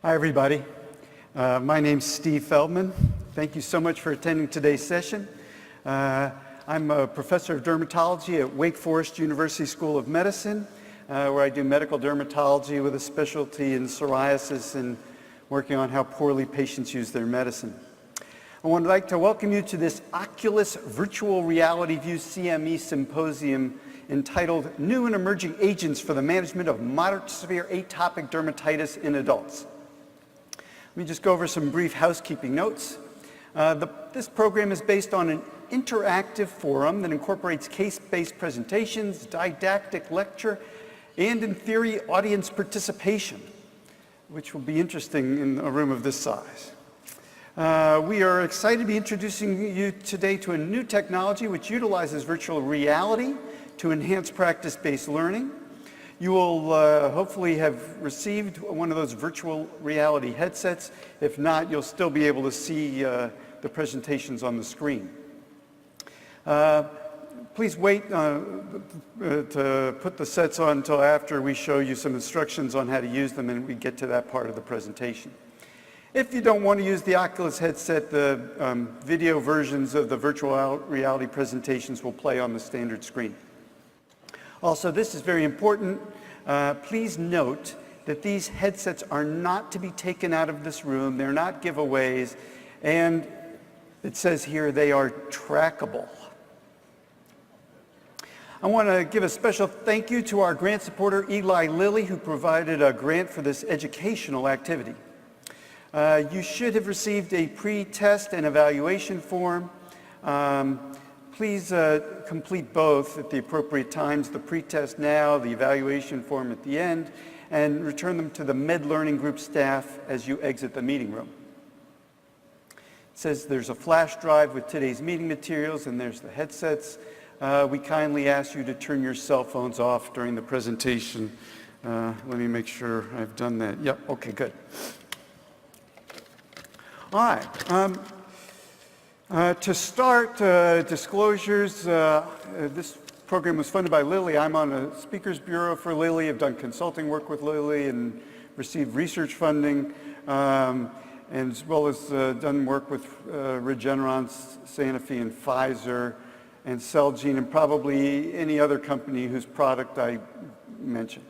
Hi, everybody. My name's Steve Feldman. Thank you so much for attending today's session. I'm a professor of dermatology at Wake Forest University School of Medicine, where I do medical dermatology with a specialty in psoriasis and working on how poorly patients use their medicine. I would like to welcome you to this Oculus Virtual Reality View CME Symposium entitled New and Emerging Agents for the Management of Moderate to Severe Atopic Dermatitis in Adults. Let me just go over some brief housekeeping notes. This program is based on an interactive forum that incorporates case-based presentations, didactic lecture, and in theory, audience participation, which will be interesting in a room of this size. We are excited to be introducing you today to a new technology which utilizes virtual reality to enhance practice-based learning. You will hopefully have received one of those virtual reality headsets. If not, you'll still be able to see the presentations on the screen. Please wait to put the sets on until after we show you some instructions on how to use them and we get to that part of the presentation. If you don't want to use the Oculus headset, the video versions of the virtual reality presentations will play on the standard screen. Also, this is very important. Please note that these headsets are not to be taken out of this room. They're not giveaways. And it says here they are trackable. I want to give a special thank you to our grant supporter, Eli Lilly, who provided a grant for this educational activity. You should have received a pre-test and evaluation form. Please complete both at the appropriate times, the pretest now, the evaluation form at the end, and return them to the Med Learning Group staff as you exit the meeting room. It says there's a flash drive with today's meeting materials, and there's the headsets. We kindly ask you to turn your cell phones off during the presentation. Let me make sure I've done that. Yep, okay, good. All right. To start, disclosures, this program was funded by Lilly. I'm on a speakers bureau for Lilly. I've done consulting work with Lilly and received research funding, and as well as done work with Regeneron, Sanofi, and Pfizer, and Celgene, and probably any other company whose product I mentioned.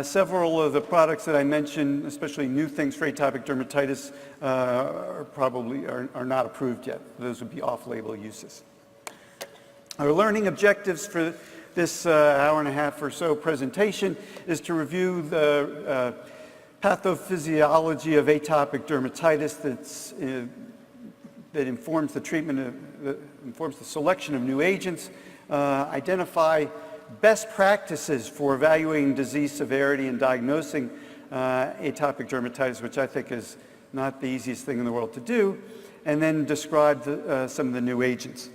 Several of the products that I mentioned, especially new things for atopic dermatitis, are not approved yet. Those would be off-label uses. Our learning objectives for this hour and a half or so presentation is to review the pathophysiology of atopic dermatitis that informs the treatment, informs the selection of new agents, identify best practices for evaluating disease severity and diagnosing atopic dermatitis, which I think is not the easiest thing in the world to do, and then describe some of the new agents.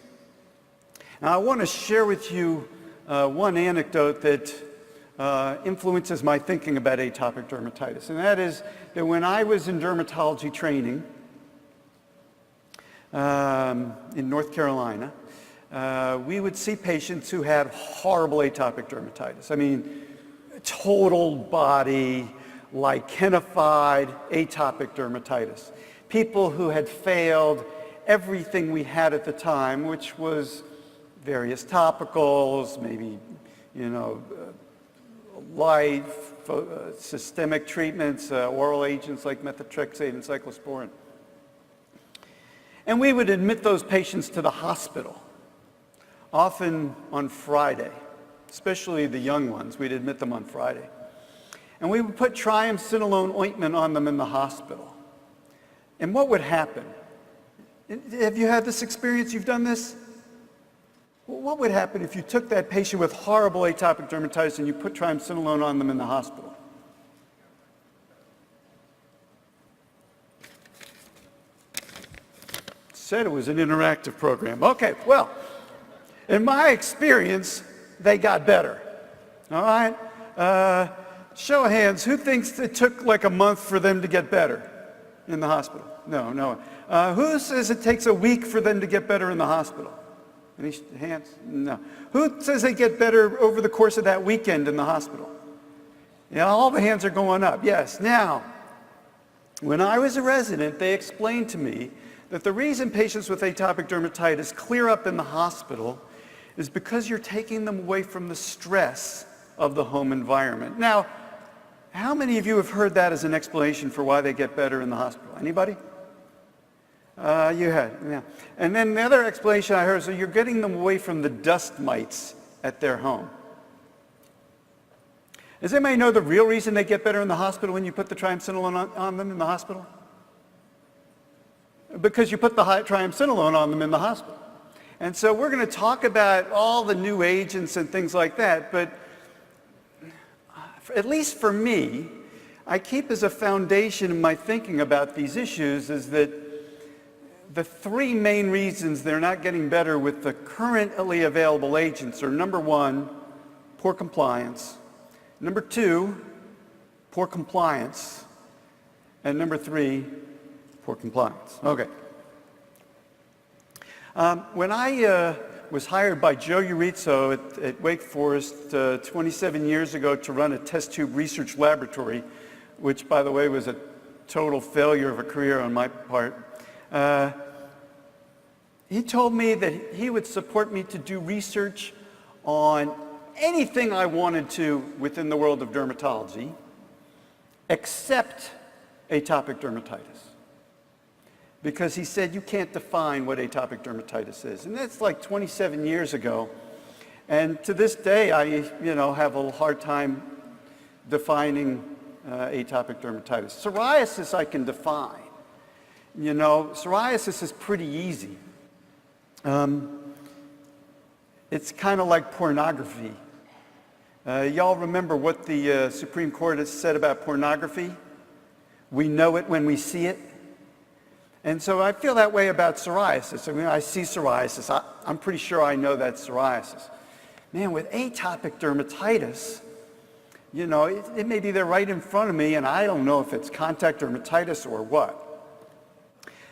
Now, I want to share with you one anecdote that influences my thinking about atopic dermatitis, and that is that when I was in dermatology training in North Carolina, we would see patients who had horrible atopic dermatitis. I mean, total body, lichenified atopic dermatitis. People who had failed everything we had at the time, which was various topicals, maybe, light, systemic treatments, oral agents like methotrexate and cyclosporin. And we would admit those patients to the hospital. Often on Friday, especially the young ones, we'd admit them on Friday. And we would put triamcinolone ointment on them in the hospital. And what would happen? Have you had this experience? You've done this? What would happen if you took that patient with horrible atopic dermatitis and you put triamcinolone on them in the hospital? Said it was an interactive program. Okay, well, in my experience, they got better. All right? Show of hands, who thinks it took like a month for them to get better in the hospital? No. Who says it takes a week for them to get better in the hospital? Any hands? No. Who says they get better over the course of that weekend in the hospital? Yeah, all the hands are going up, yes. Now, when I was a resident, they explained to me that the reason patients with atopic dermatitis clear up in the hospital is because you're taking them away from the stress of the home environment. Now, how many of you have heard that as an explanation for why they get better in the hospital? Anybody? You had, yeah. And then the other explanation I heard is that you're getting them away from the dust mites at their home. Does anybody know the real reason they get better in the hospital when you put the triamcinolone on them in the hospital? Because you put the triamcinolone on them in the hospital. And so we're going to talk about all the new agents and things like that, but at least for me, I keep as a foundation in my thinking about these issues is that the three main reasons they're not getting better with the currently available agents are, number one, poor compliance, number two, poor compliance, and number three, poor compliance. Okay. When I was hired by Joe Urizzo at Wake Forest 27 years ago to run a test tube research laboratory, which, by the way, was a total failure of a career on my part, he told me that he would support me to do research on anything I wanted to within the world of dermatology, except atopic dermatitis. Because he said you can't define what atopic dermatitis is. And that's like 27 years ago. And to this day, I have a hard time defining atopic dermatitis. Psoriasis I can define. Psoriasis is pretty easy. It's kind of like pornography. Y'all remember what the Supreme Court has said about pornography? We know it when we see it. And so I feel that way about psoriasis. I mean, I see psoriasis. I'm pretty sure I know that's psoriasis. Man, with atopic dermatitis, it may be there right in front of me, and I don't know if it's contact dermatitis or what.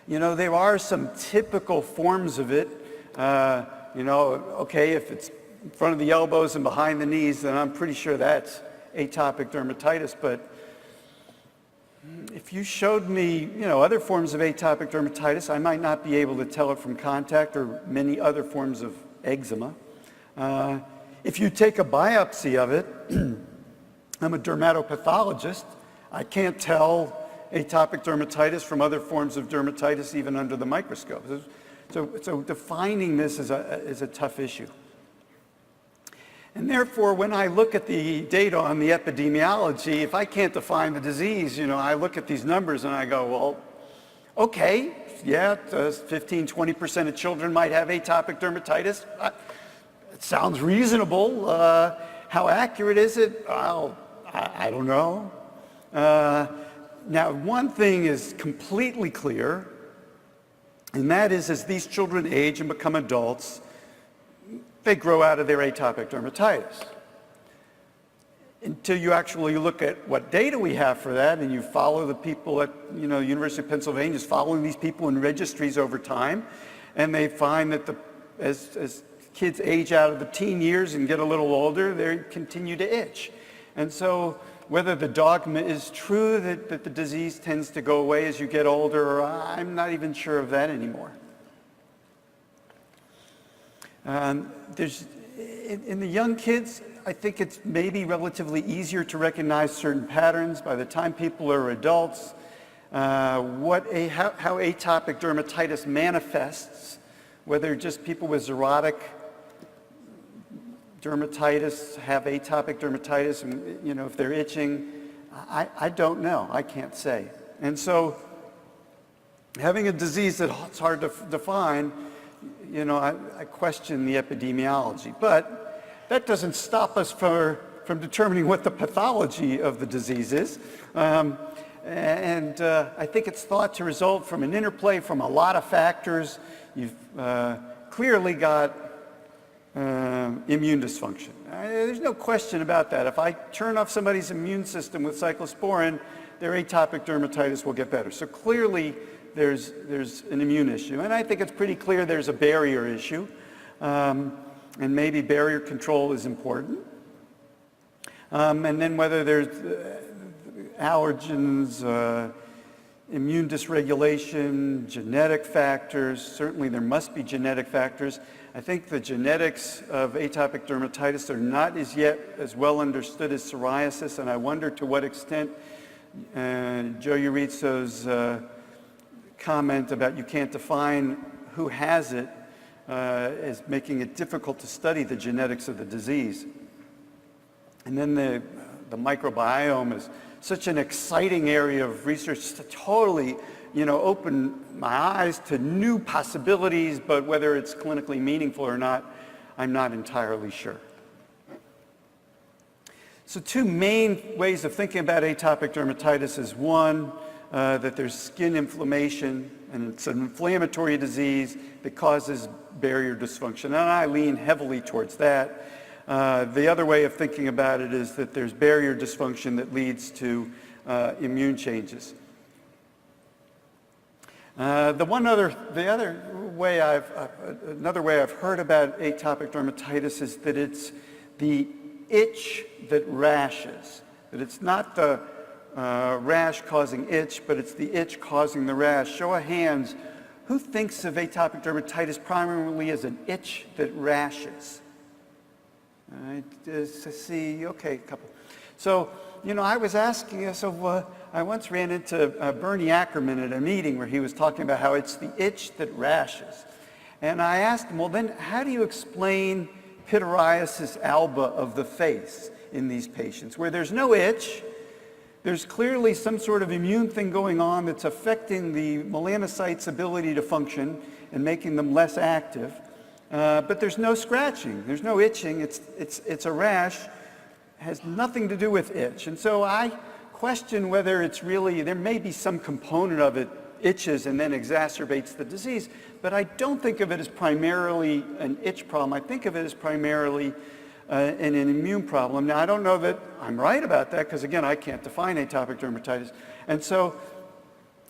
There are some typical forms of it. Okay, if it's in front of the elbows and behind the knees, then I'm pretty sure that's atopic dermatitis. But if you showed me, other forms of atopic dermatitis, I might not be able to tell it from contact or many other forms of eczema. If you take a biopsy of it, I'm a dermatopathologist. I can't tell atopic dermatitis from other forms of dermatitis even under the microscope. So defining this is a tough issue. And therefore, when I look at the data on the epidemiology, if I can't define the disease, I look at these numbers and I go, well, okay, yeah, 15, 20% of children might have atopic dermatitis. It sounds reasonable. How accurate is it? Well, I don't know. Now, one thing is completely clear, and that is as these children age and become adults, they grow out of their atopic dermatitis. Until you actually look at what data we have for that, and you follow the people at University of Pennsylvania is following these people in registries over time, and they find that as kids age out of the teen years and get a little older, they continue to itch. And so whether the dogma is true that the disease tends to go away as you get older, I'm not even sure of that anymore. In the young kids, I think it's maybe relatively easier to recognize certain patterns. By the time people are adults, how atopic dermatitis manifests, whether just people with xerotic dermatitis have atopic dermatitis, and if they're itching, I don't know. I can't say. And so having a disease that's hard to define, I question the epidemiology. But that doesn't stop us from determining what the pathology of the disease is. I think it's thought to result from an interplay from a lot of factors. You've clearly got immune dysfunction. There's no question about that. If I turn off somebody's immune system with cyclosporin, their atopic dermatitis will get better. So clearly, there's an immune issue. And I think it's pretty clear there's a barrier issue. And maybe barrier control is important. And then whether there's allergens, immune dysregulation, genetic factors. Certainly there must be genetic factors. I think the genetics of atopic dermatitis are not as yet as well understood as psoriasis, and I wonder to what extent Joe Urizzo's comment about you can't define who has it is making it difficult to study the genetics of the disease. And then the microbiome is such an exciting area of research to totally, open my eyes to new possibilities, but whether it's clinically meaningful or not, I'm not entirely sure. So two main ways of thinking about atopic dermatitis is one, that there's skin inflammation, and it's an inflammatory disease that causes barrier dysfunction, and I lean heavily towards that. The other way of thinking about it is that there's barrier dysfunction that leads to immune changes. Another way I've heard about atopic dermatitis is that it's the itch that rashes. That it's not the rash causing itch, but it's the itch causing the rash. Show of hands, who thinks of atopic dermatitis primarily as an itch that rashes? I see, okay, a couple. So, I was asking, I once ran into Bernie Ackerman at a meeting where he was talking about how it's the itch that rashes. And I asked him, well, then how do you explain pityriasis alba of the face in these patients, where there's no itch, there's clearly some sort of immune thing going on that's affecting the melanocytes' ability to function and making them less active, but there's no scratching, there's no itching, it's a rash, has nothing to do with itch. And so I question whether it's really, there may be some component of it itches and then exacerbates the disease, but I don't think of it as primarily an itch problem. I think of it as primarily an immune problem. Now, I don't know that I'm right about that because, again, I can't define atopic dermatitis. And so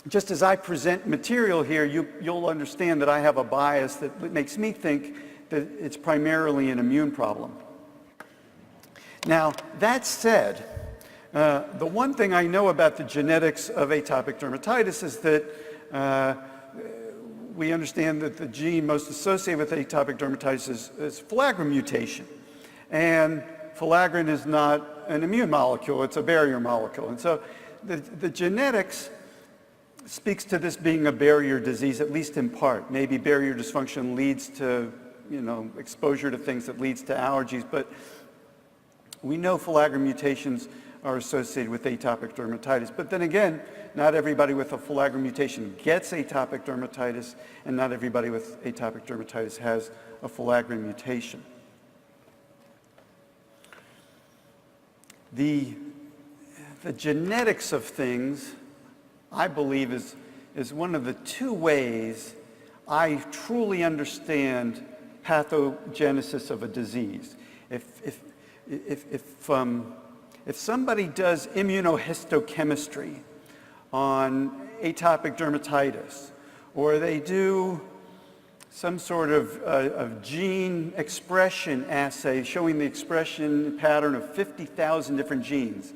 just as I present material here, you'll understand that I have a bias that makes me think that it's primarily an immune problem. Now, that said, the one thing I know about the genetics of atopic dermatitis is that we understand that the gene most associated with atopic dermatitis is filaggrin mutation. And filaggrin is not an immune molecule, it's a barrier molecule. And so the genetics speaks to this being a barrier disease, at least in part. Maybe barrier dysfunction leads to, exposure to things that leads to allergies, but we know filaggrin mutations are associated with atopic dermatitis. But then again, not everybody with a filaggrin mutation gets atopic dermatitis, and not everybody with atopic dermatitis has a filaggrin mutation. The genetics of things, I believe, is one of the two ways I truly understand pathogenesis of a disease. If somebody does immunohistochemistry on atopic dermatitis, or they do some sort of gene expression assay showing the expression pattern of 50,000 different genes,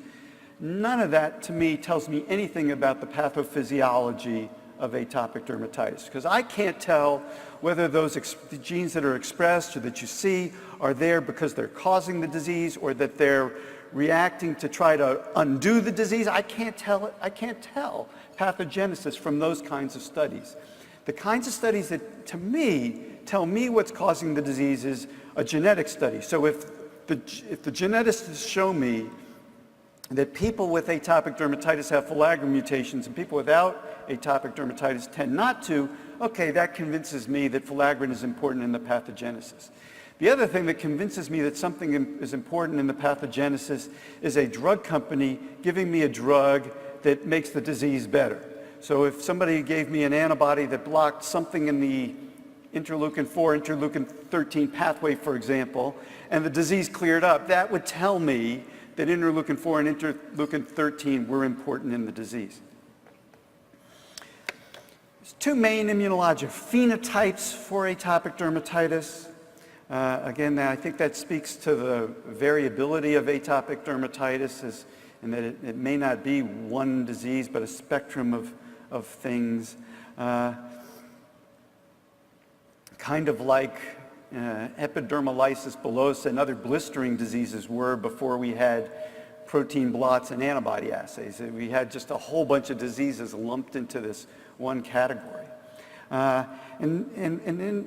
none of that to me tells me anything about the pathophysiology of atopic dermatitis, because I can't tell whether those genes that are expressed or that you see are there because they're causing the disease or that they're reacting to try to undo the disease. I can't tell pathogenesis from those kinds of studies. The kinds of studies that, to me, tell me what's causing the disease is a genetic study. So if the geneticists show me that people with atopic dermatitis have filaggrin mutations and people without atopic dermatitis tend not to, okay, that convinces me that filaggrin is important in the pathogenesis. The other thing that convinces me that something is important in the pathogenesis is a drug company giving me a drug that makes the disease better. So if somebody gave me an antibody that blocked something in the interleukin-4, interleukin-13 pathway, for example, and the disease cleared up, that would tell me that interleukin-4 and interleukin-13 were important in the disease. There's two main immunologic phenotypes for atopic dermatitis. Again, I think that speaks to the variability of atopic dermatitis, and that it may not be one disease, but a spectrum of things. Kind of like epidermolysis bullosa and other blistering diseases were before we had protein blots and antibody assays. We had just a whole bunch of diseases lumped into this one category. And in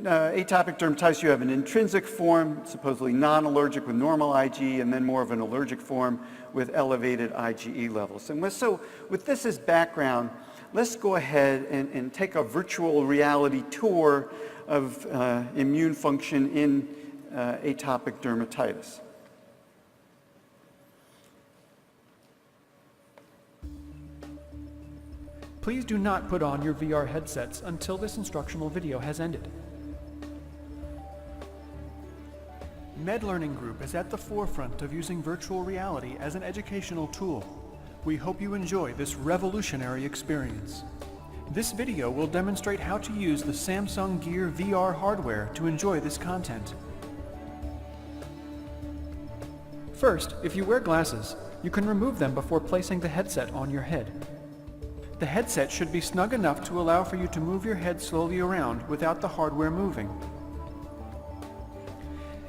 atopic dermatitis, you have an intrinsic form, supposedly non-allergic with normal IgE, and then more of an allergic form with elevated IgE levels. And so with this as background, let's go ahead and take a virtual reality tour of immune function in atopic dermatitis. Please do not put on your VR headsets until this instructional video has ended. MedLearning Group is at the forefront of using virtual reality as an educational tool. We hope you enjoy this revolutionary experience. This video will demonstrate how to use the Samsung Gear VR hardware to enjoy this content. First, if you wear glasses, you can remove them before placing the headset on your head. The headset should be snug enough to allow for you to move your head slowly around without the hardware moving.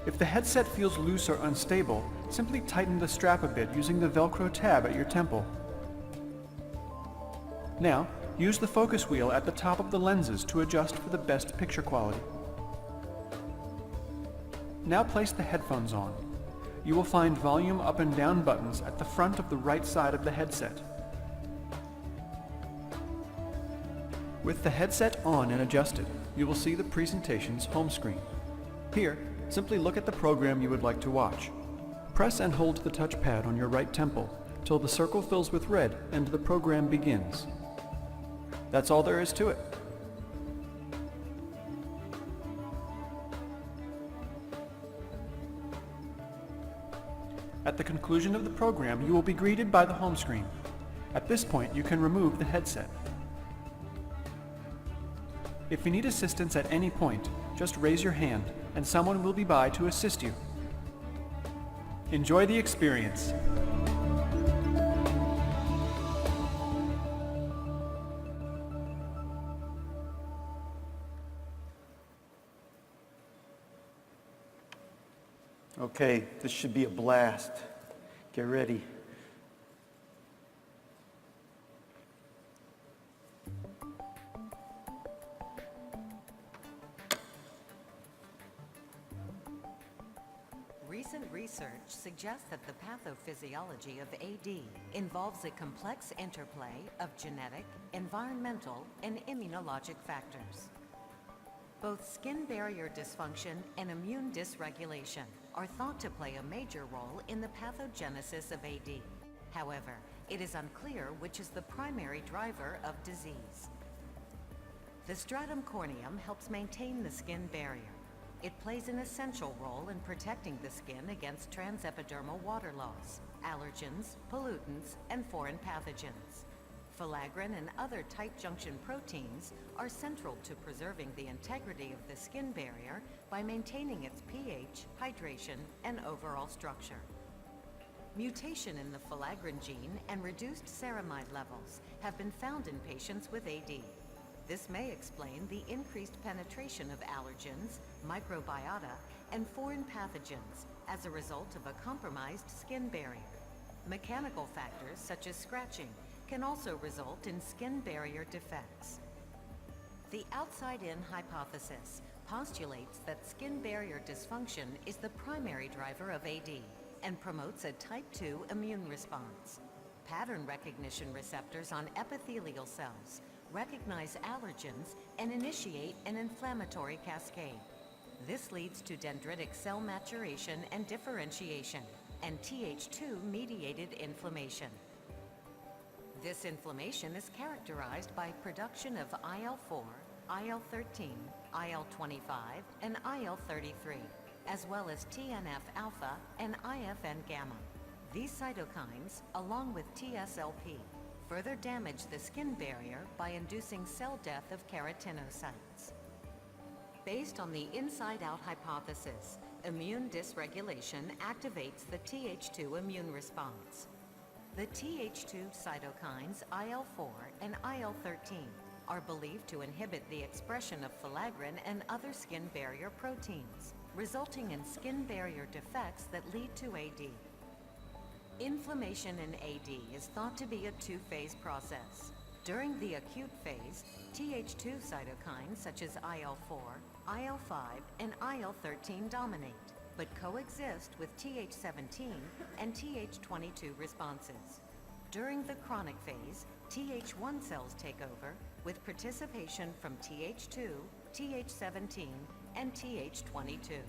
If the headset feels loose or unstable, simply tighten the strap a bit using the Velcro tab at your temple. Now, use the focus wheel at the top of the lenses to adjust for the best picture quality. Now place the headphones on. You will find volume up and down buttons at the front of the right side of the headset. With the headset on and adjusted, you will see the presentation's home screen. Here, simply look at the program you would like to watch. Press and hold the touchpad on your right temple till the circle fills with red and the program begins. That's all there is to it. At the conclusion of the program, you will be greeted by the home screen. At this point, you can remove the headset. If you need assistance at any point, just raise your hand and someone will be by to assist you. Enjoy the experience. Okay, this should be a blast. Get ready. Recent research suggests that the pathophysiology of AD involves a complex interplay of genetic, environmental, and immunologic factors. Both skin barrier dysfunction and immune dysregulation are thought to play a major role in the pathogenesis of AD. However, it is unclear which is the primary driver of disease. The stratum corneum helps maintain the skin barrier. It plays an essential role in protecting the skin against transepidermal water loss, allergens, pollutants, and foreign pathogens. Filaggrin and other tight junction proteins are central to preserving the integrity of the skin barrier by maintaining its pH, hydration, and overall structure. Mutation in the filaggrin gene and reduced ceramide levels have been found in patients with AD. This may explain the increased penetration of allergens, microbiota, and foreign pathogens as a result of a compromised skin barrier. Mechanical factors such as scratching can also result in skin barrier defects. The outside-in hypothesis postulates that skin barrier dysfunction is the primary driver of AD and promotes a type 2 immune response. Pattern recognition receptors on epithelial cells recognize allergens and initiate an inflammatory cascade. This leads to dendritic cell maturation and differentiation and Th2-mediated inflammation. This inflammation is characterized by production of IL-4, IL-13, IL-25, and IL-33, as well as TNF-alpha and IFN-gamma. These cytokines, along with TSLP, further damage the skin barrier by inducing cell death of keratinocytes. Based on the inside-out hypothesis, immune dysregulation activates the Th2 immune response. The Th2 cytokines IL-4 and IL-13 are believed to inhibit the expression of filaggrin and other skin barrier proteins, resulting in skin barrier defects that lead to AD. Inflammation in AD is thought to be a two-phase process. During the acute phase, Th2 cytokines such as IL-4, IL-5, and IL-13 dominate, but coexist with Th17 and Th22 responses. During the chronic phase, Th1 cells take over with participation from Th2, Th17, and Th22.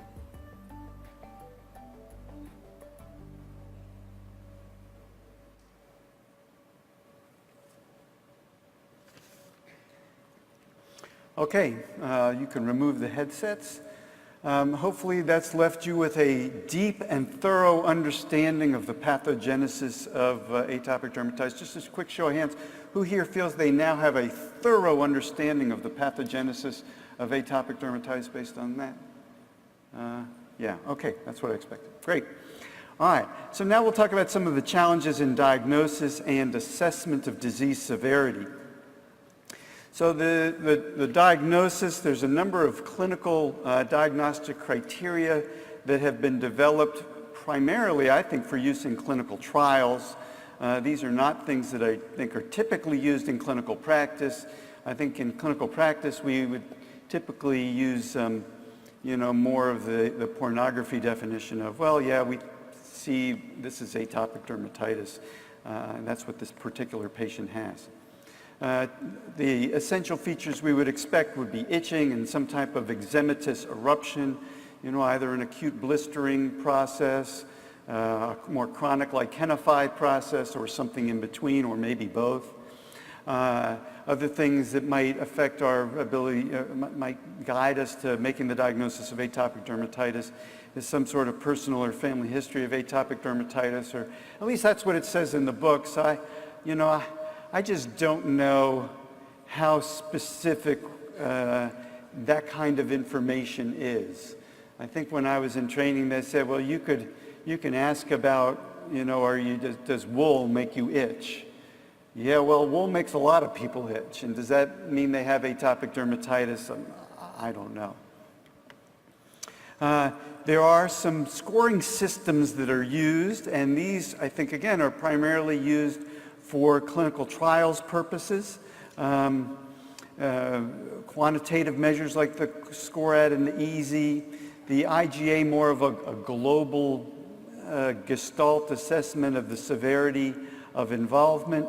Okay, you can remove the headsets. Hopefully that's left you with a deep and thorough understanding of the pathogenesis of atopic dermatitis. Just a quick show of hands. Who here feels they now have a thorough understanding of the pathogenesis of atopic dermatitis based on that? Yeah, okay, that's what I expected. Great. All right, so now we'll talk about some of the challenges in diagnosis and assessment of disease severity. So the diagnosis, there's a number of clinical diagnostic criteria that have been developed primarily, I think, for use in clinical trials. These are not things that I think are typically used in clinical practice. I think in clinical practice we would typically use, more of the pornography definition of, well, yeah, we see this is atopic dermatitis, and that's what this particular patient has. The essential features we would expect would be itching and some type of eczematous eruption, either an acute blistering process, more chronic lichenified process, or something in between, or maybe both. Other things that might affect our ability, might guide us to making the diagnosis of atopic dermatitis is some sort of personal or family history of atopic dermatitis, or at least that's what it says in the books. I just don't know how specific that kind of information is. I think when I was in training, they said, well, you can ask about, does wool make you itch? Yeah, well, wool makes a lot of people itch, and does that mean they have atopic dermatitis? I don't know. There are some scoring systems that are used, and these, I think, again, are primarily used for clinical trials purposes. Quantitative measures like the SCORAD and the EASY, the IGA more of a global gestalt assessment of the severity of involvement.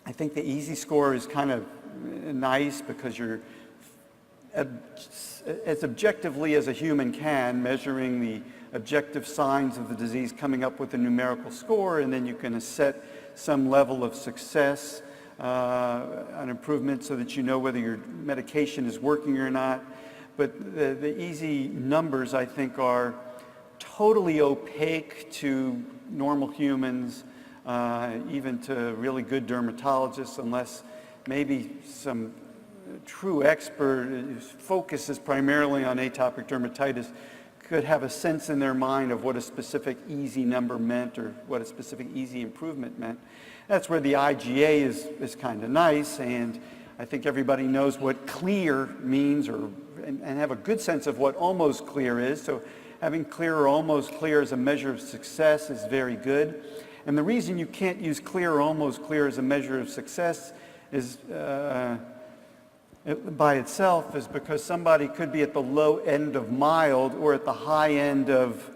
I think the EASY score is kind of nice because you're as objectively as a human can measuring the objective signs of the disease, coming up with a numerical score, and then you can set some level of success, an improvement, so that you know whether your medication is working or not. But the EASY numbers, I think, are totally opaque to normal humans, even to really good dermatologists, unless maybe some true expert who focuses primarily on atopic dermatitis could have a sense in their mind of what a specific EASY number meant or what a specific EASY improvement meant. That's where the IGA is kind of nice, and I think everybody knows what clear means and have a good sense of what almost clear is. So having clear or almost clear as a measure of success is very good. And the reason you can't use clear or almost clear as a measure of success is by itself is because somebody could be at the low end of mild or at the high end of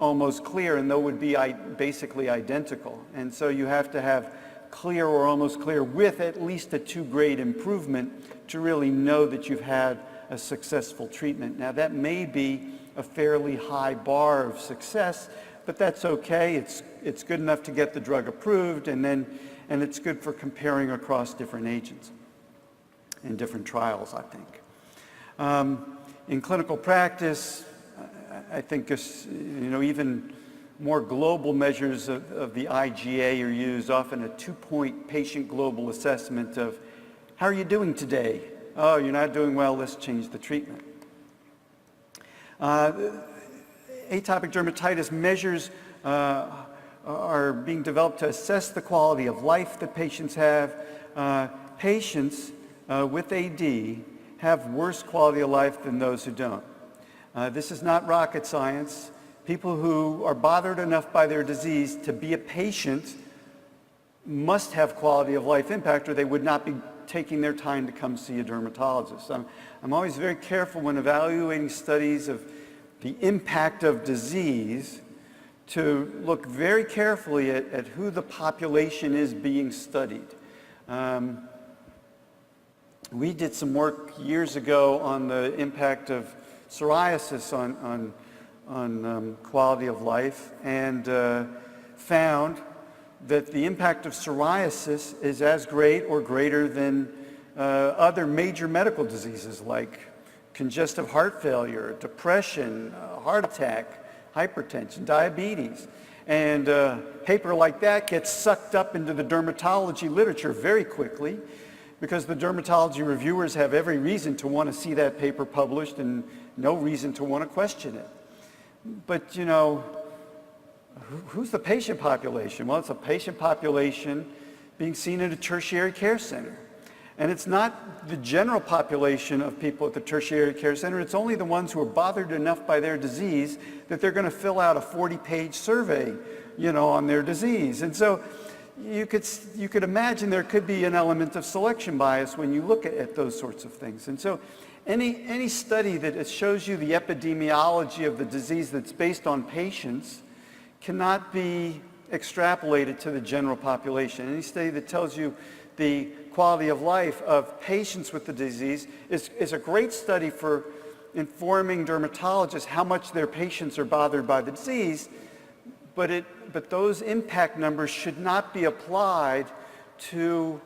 almost clear, and they would be basically identical. And so you have to have clear or almost clear with at least a 2-grade improvement to really know that you've had a successful treatment. Now that may be a fairly high bar of success, but that's okay. It's good enough to get the drug approved, and it's good for comparing across different agents in different trials, I think. In clinical practice, I think even more global measures of the IGA are used, often a 2-point patient global assessment of how are you doing today? Oh, you're not doing well, let's change the treatment. Atopic dermatitis measures are being developed to assess the quality of life that patients have. Patients with AD have worse quality of life than those who don't. This is not rocket science. People who are bothered enough by their disease to be a patient must have quality of life impact, or they would not be taking their time to come see a dermatologist. I'm always very careful when evaluating studies of the impact of disease to look very carefully at who the population is being studied. We did some work years ago on the impact of psoriasis on quality of life, and found that the impact of psoriasis is as great or greater than other major medical diseases like congestive heart failure, depression, heart attack, hypertension, diabetes. And a paper like that gets sucked up into the dermatology literature very quickly, because the dermatology reviewers have every reason to want to see that paper published and no reason to want to question it. But, you know, who's the patient population? Well, it's a patient population being seen at a tertiary care center. And it's not the general population of people at the tertiary care center. It's only the ones who are bothered enough by their disease that they're going to fill out a 40-page survey, you know, on their disease. And so you could imagine there could be an element of selection bias when you look at those sorts of things. And so any study that shows you the epidemiology of the disease that's based on patients cannot be extrapolated to the general population. Any study that tells you the quality of life of patients with the disease is a great study for informing dermatologists how much their patients are bothered by the disease, but those impact numbers should not be applied to,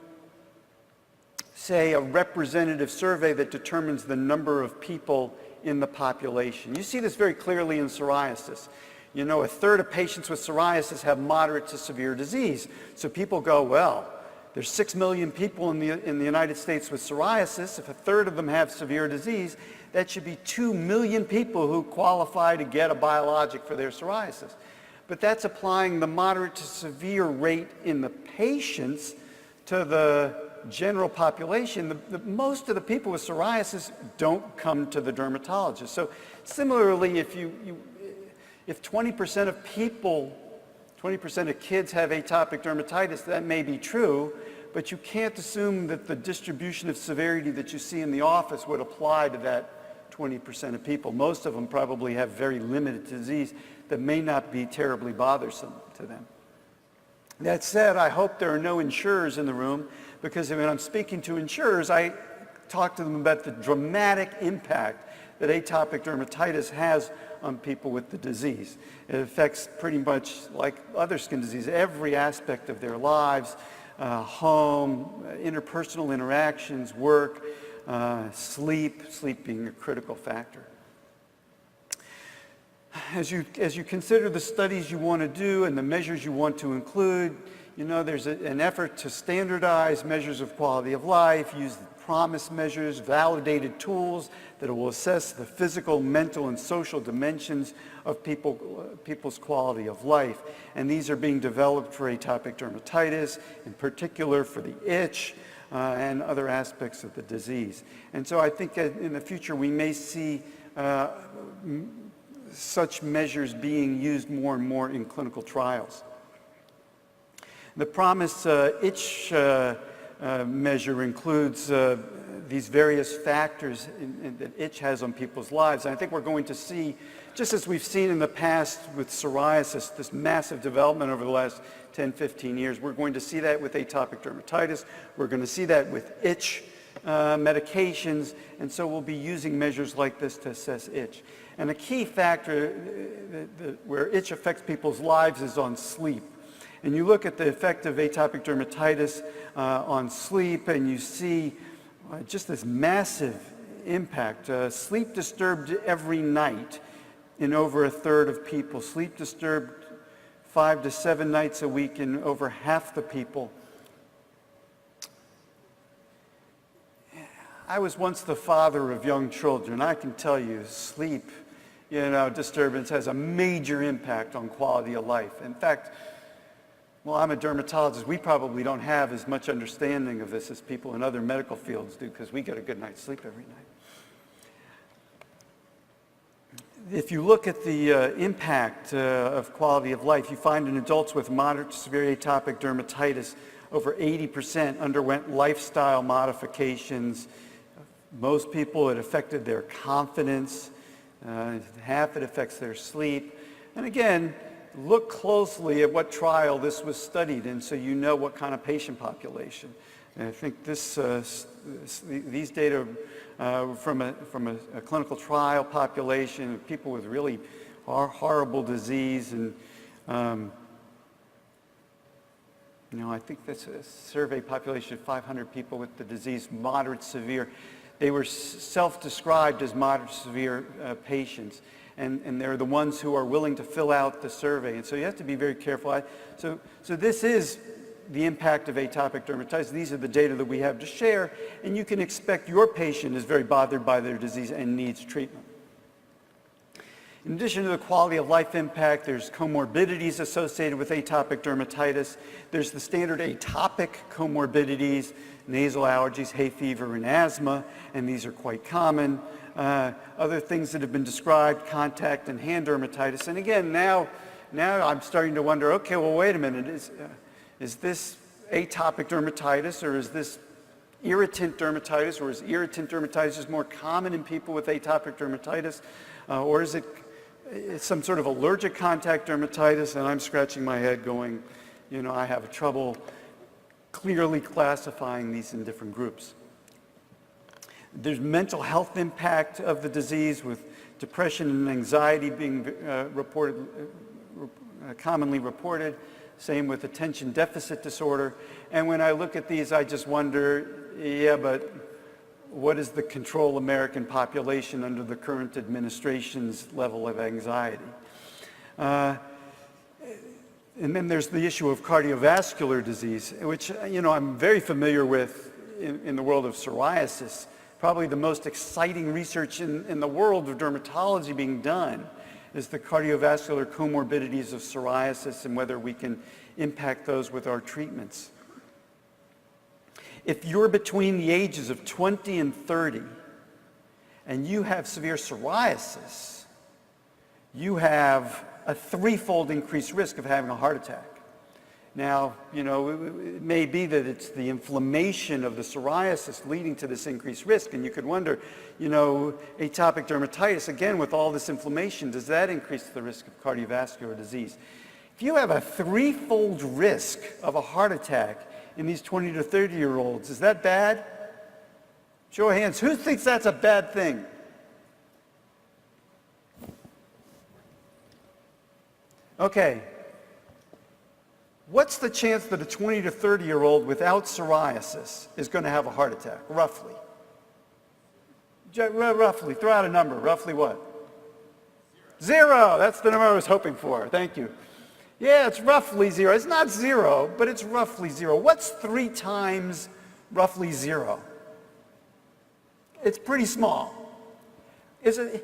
say, a representative survey that determines the number of people in the population. You see this very clearly in psoriasis. You know, a third of patients with psoriasis have moderate to severe disease. So people go, well, there's 6 million people in the United States with psoriasis. If a third of them have severe disease, that should be 2 million people who qualify to get a biologic for their psoriasis. But that's applying the moderate to severe rate in the patients to the general population. Most of the people with psoriasis don't come to the dermatologist. So similarly, if 20% of people, 20% of kids have atopic dermatitis, that may be true, but you can't assume that the distribution of severity that you see in the office would apply to that 20% of people. Most of them probably have very limited disease that may not be terribly bothersome to them. That said, I hope there are no insurers in the room, because when I'm speaking to insurers, I talk to them about the dramatic impact that atopic dermatitis has on people with the disease. It affects pretty much, like other skin disease, every aspect of their lives, home, interpersonal interactions, work, sleep being a critical factor. As you consider the studies you want to do and the measures you want to include, you know, there's an effort to standardize measures of quality of life, use PROMIS measures, validated tools that will assess the physical, mental, and social dimensions of people's quality of life. And these are being developed for atopic dermatitis, in particular for the itch and other aspects of the disease. And so I think that in the future we may see such measures being used more and more in clinical trials. The PROMIS itch measure includes these various factors that itch has on people's lives. And I think we're going to see, just as we've seen in the past with psoriasis, this massive development over the last 10, 15 years. We're going to see that with atopic dermatitis. We're going to see that with itch medications. And so we'll be using measures like this to assess itch. And a key factor where itch affects people's lives is on sleep. And you look at the effect of atopic dermatitis on sleep, and you see just this massive impact. Sleep disturbed every night in over a third of people. Sleep disturbed 5 to 7 nights a week in over half the people. I was once the father of young children. I can tell you, sleep disturbance has a major impact on quality of life. In fact, well, I'm a dermatologist. We probably don't have as much understanding of this as people in other medical fields do, because we get a good night's sleep every night. If you look at the impact of quality of life, you find in adults with moderate to severe atopic dermatitis, over 80% underwent lifestyle modifications. Most people, it affected their confidence. Half it affects their sleep. And again, look closely at what trial this was studied in so you know what kind of patient population. And I think these data from a clinical trial population of people with really horrible disease, and I think that's a survey population of 500 people with the disease, moderate, severe. They were self-described as moderate to severe patients, and they're the ones who are willing to fill out the survey. And so you have to be very careful. So this is the impact of atopic dermatitis. These are the data that we have to share, and you can expect your patient is very bothered by their disease and needs treatment. In addition to the quality of life impact, there's comorbidities associated with atopic dermatitis. There's the standard atopic comorbidities, nasal allergies, hay fever, and asthma, and these are quite common. Other things that have been described, contact and hand dermatitis. And again, now I'm starting to wonder, okay, well, wait a minute, is this atopic dermatitis, or is this irritant dermatitis, or is irritant dermatitis more common in people with atopic dermatitis, or is it some sort of allergic contact dermatitis? And I'm scratching my head going, I have trouble clearly classifying these in different groups. There's mental health impact of the disease, with depression and anxiety being commonly reported. Same with attention deficit disorder. And when I look at these, I just wonder, yeah, but what is the control American population under the current administration's level of anxiety? And then there's the issue of cardiovascular disease, which, I'm very familiar with in the world of psoriasis. Probably the most exciting research in the world of dermatology being done is the cardiovascular comorbidities of psoriasis and whether we can impact those with our treatments. If you're between the ages of 20 and 30 and you have severe psoriasis, you have a threefold increased risk of having a heart attack. Now, it may be that it's the inflammation of the psoriasis leading to this increased risk, and you could wonder, atopic dermatitis, again, with all this inflammation, does that increase the risk of cardiovascular disease? If you have a threefold risk of a heart attack in these 20 to 30-year-olds, is that bad? Show of hands, who thinks that's a bad thing? Okay. What's the chance that a 20 to 30-year-old without psoriasis is going to have a heart attack, roughly? Roughly, throw out a number. Roughly what? Zero. That's the number I was hoping for. Thank you. Yeah, it's roughly zero. It's not zero, but it's roughly zero. What's 3 times roughly zero? It's pretty small. Is it,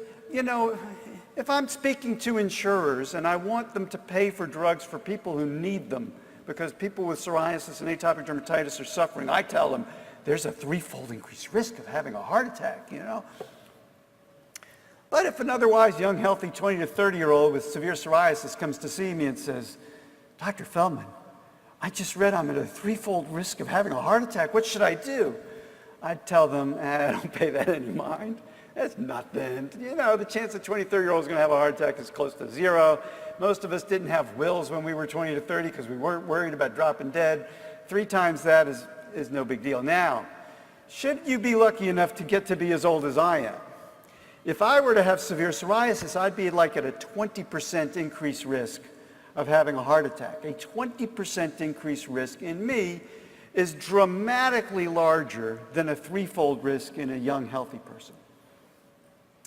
if I'm speaking to insurers and I want them to pay for drugs for people who need them because people with psoriasis and atopic dermatitis are suffering, I tell them there's a threefold increased risk of having a heart attack, But if an otherwise young, healthy 20 to 30-year-old with severe psoriasis comes to see me and says, Dr. Feldman, I just read I'm at a threefold risk of having a heart attack. What should I do? I'd tell them, don't pay that any mind. That's nothing. The chance that 20, 30-year-old is going to have a heart attack is close to zero. Most of us didn't have wills when we were 20 to 30 because we weren't worried about dropping dead. 3 times that is no big deal. Now, should you be lucky enough to get to be as old as I am, if I were to have severe psoriasis, I'd be like at a 20% increased risk of having a heart attack. A 20% increased risk in me is dramatically larger than a threefold risk in a young, healthy person.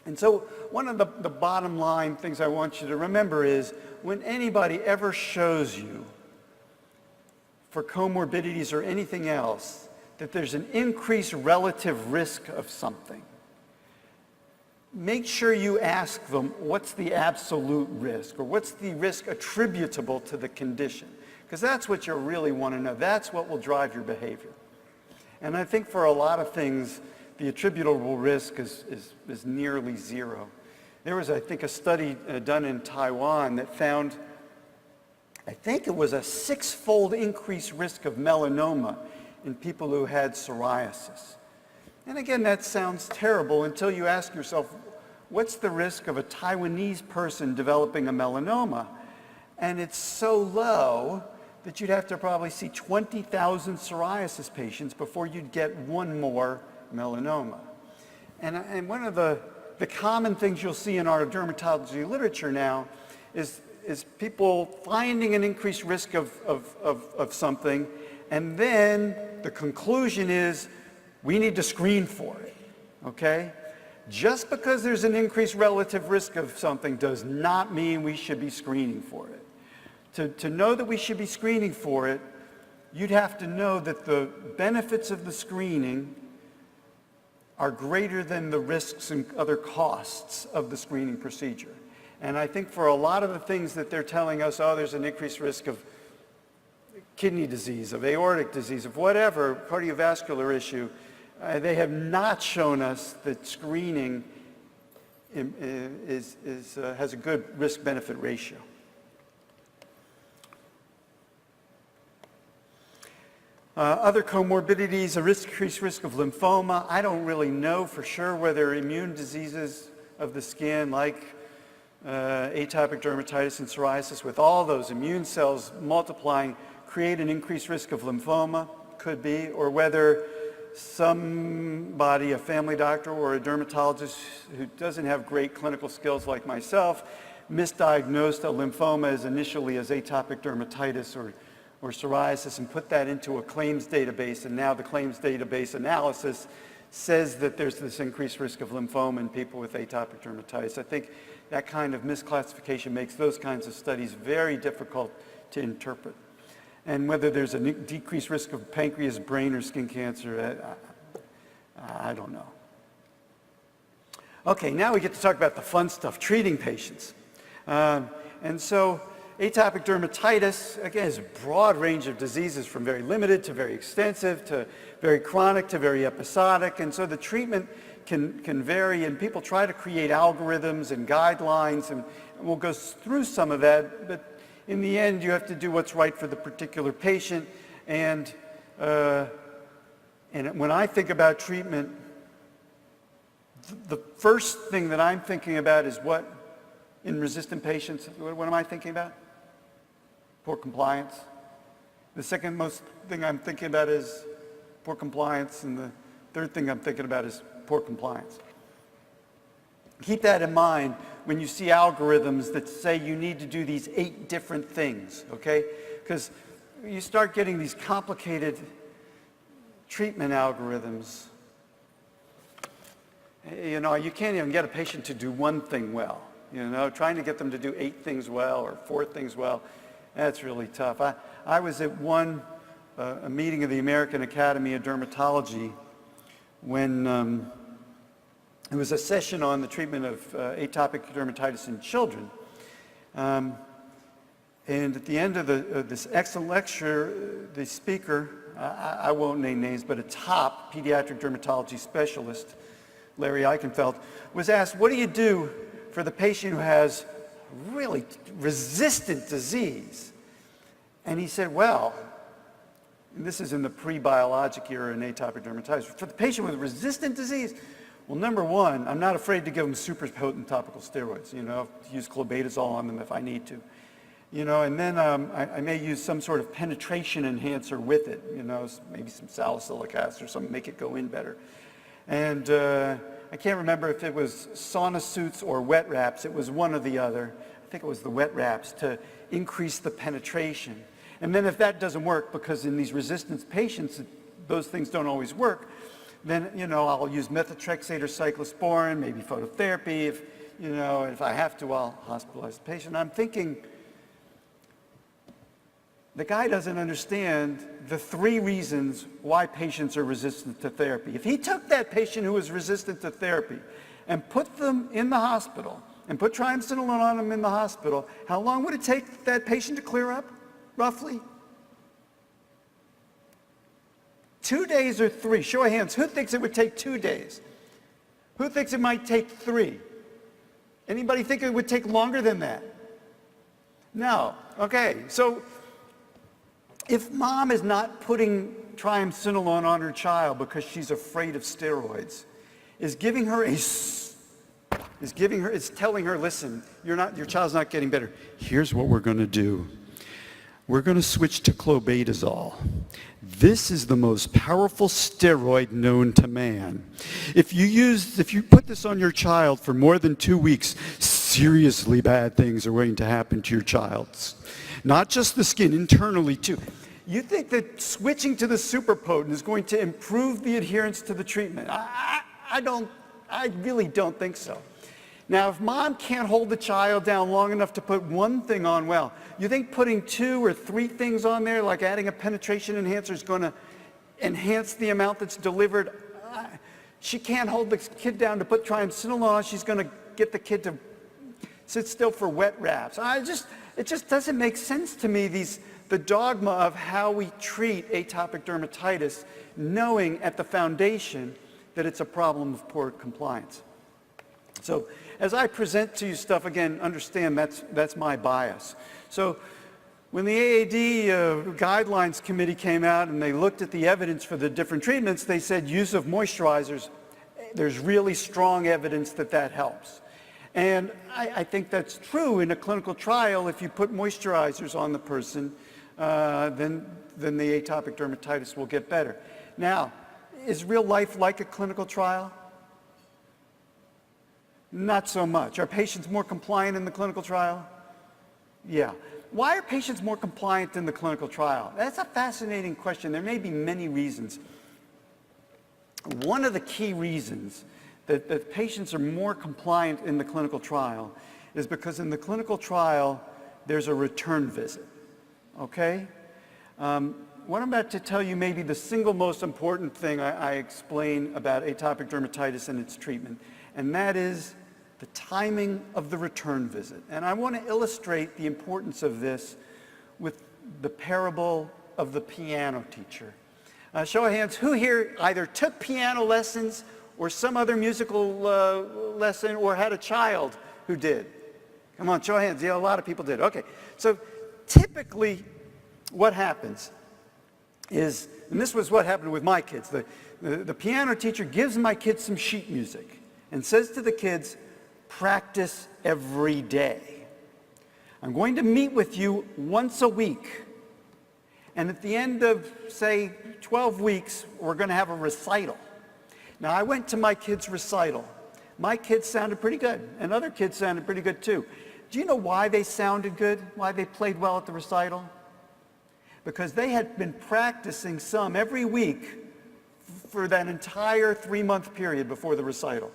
And so one of the bottom line things I want you to remember is when anybody ever shows you for comorbidities or anything else that there's an increased relative risk of something, make sure you ask them what's the absolute risk, or what's the risk attributable to the condition, because that's what you really want to know. That's what will drive your behavior. And I think for a lot of things, the attributable risk is nearly zero. There was, I think, a study done in Taiwan that found, I think it was a 6-fold increased risk of melanoma in people who had psoriasis. And again, that sounds terrible until you ask yourself, what's the risk of a Taiwanese person developing a melanoma? And it's so low that you'd have to probably see 20,000 psoriasis patients before you'd get one more melanoma. And one of the common things you'll see in our dermatology literature now is people finding an increased risk of something, and then the conclusion is we need to screen for it, okay? Just because there's an increased relative risk of something does not mean we should be screening for it. To know that we should be screening for it, you'd have to know that the benefits of the screening are greater than the risks and other costs of the screening procedure. And I think for a lot of the things that they're telling us, oh, there's an increased risk of kidney disease, of aortic disease, of whatever cardiovascular issue, they have not shown us that screening has a good risk-benefit ratio. Other comorbidities, increased risk of lymphoma. I don't really know for sure whether immune diseases of the skin like atopic dermatitis and psoriasis with all those immune cells multiplying create an increased risk of lymphoma, could be, or whether somebody, a family doctor or a dermatologist who doesn't have great clinical skills like myself, misdiagnosed a lymphoma as initially as atopic dermatitis or psoriasis and put that into a claims database, and now the claims database analysis says that there's this increased risk of lymphoma in people with atopic dermatitis. I think that kind of misclassification makes those kinds of studies very difficult to interpret. And whether there's a decreased risk of pancreas, brain, or skin cancer, I don't know. Okay, now we get to talk about the fun stuff, treating patients. And so atopic dermatitis, again, is a broad range of diseases from very limited to very extensive to very chronic to very episodic. And so the treatment can vary, and people try to create algorithms and guidelines, and we'll go through some of that. But in the end, you have to do what's right for the particular patient. And when I think about treatment, the first thing that I'm thinking about is what, in resistant patients, what am I thinking about? Poor compliance. The second most thing I'm thinking about is poor compliance, and the third thing I'm thinking about is poor compliance. Keep that in mind when you see algorithms that say you need to do these 8 different things, okay? Because you start getting these complicated treatment algorithms. You know, you can't even get a patient to do one thing well. You know, trying to get them to do 8 things well or 4 things well, that's really tough. I was at a meeting of the American Academy of Dermatology when it was a session on the treatment of atopic dermatitis in children. And at the end of this excellent lecture, the speaker, I won't name names, but a top pediatric dermatology specialist, Larry Eichenfeld, was asked, what do you do for the patient who has really resistant disease? And he said, well, and this is in the pre-biologic era in atopic dermatitis, for the patient with resistant disease, well, number one, I'm not afraid to give them super potent topical steroids, you know, use clobetasol on them if I need to. You know, and then I may use some sort of penetration enhancer with it, you know, maybe some salicylic acid or something, make it go in better. And I can't remember if it was sauna suits or wet wraps. It was one or the other. I think it was the wet wraps to increase the penetration. And then if that doesn't work, because in these resistance patients, those things don't always work, then, you know, I'll use methotrexate or cyclosporin, maybe phototherapy. If I have to, I'll hospitalize the patient. I'm thinking, the guy doesn't understand the 3 reasons why patients are resistant to therapy. If he took that patient who was resistant to therapy and put them in the hospital and put triamcinolone on them in the hospital, how long would it take that patient to clear up, roughly? 2 days or 3? Show of hands. Who thinks it would take 2 days? Who thinks it might take 3? Anybody think it would take longer than that? No. Okay, so if mom is not putting triamcinolone on her child because she's afraid of steroids, is telling her, listen, your child's not getting better. Here's what we're going to do. We're going to switch to clobetasol. This is the most powerful steroid known to man. If you put this on your child for more than 2 weeks, seriously bad things are going to happen to your child. Not just the skin, internally too. You think that switching to the super potent is going to improve the adherence to the treatment? I really don't think so. Now, if mom can't hold the child down long enough to put one thing on well, you think putting 2 or 3 things on there, like adding a penetration enhancer, is going to enhance the amount that's delivered? She can't hold the kid down to put triamcinolone on. She's going to get the kid to sit still for wet wraps. It just doesn't make sense to me, the dogma of how we treat atopic dermatitis, knowing at the foundation that it's a problem of poor compliance. So as I present to you stuff, again, understand that's my bias. So when the AAD guidelines committee came out and they looked at the evidence for the different treatments, they said use of moisturizers, there's really strong evidence that helps. And I think that's true in a clinical trial. If you put moisturizers on the person, then the atopic dermatitis will get better. Now, is real life like a clinical trial? Not so much. Are patients more compliant in the clinical trial? Yeah. Why are patients more compliant in the clinical trial? That's a fascinating question. There may be many reasons. One of the key reasons that patients are more compliant in the clinical trial is because in the clinical trial, there's a return visit, okay? What I'm about to tell you may be the single most important thing I explain about atopic dermatitis and its treatment, and that is the timing of the return visit. And I want to illustrate the importance of this with the parable of the piano teacher. Show of hands, who here either took piano lessons or some other musical lesson or had a child who did? Come on, show of hands. Yeah, a lot of people did. Okay, so typically what happens is, and this was what happened with my kids, the piano teacher gives my kids some sheet music and says to the kids, practice every day. I'm going to meet with you once a week. And at the end of, say, 12 weeks, we're going to have a recital. Now, I went to my kids' recital. My kids sounded pretty good, and other kids sounded pretty good too. Do you know why they sounded good? Why they played well at the recital? Because they had been practicing some every week for that entire 3-month period before the recital.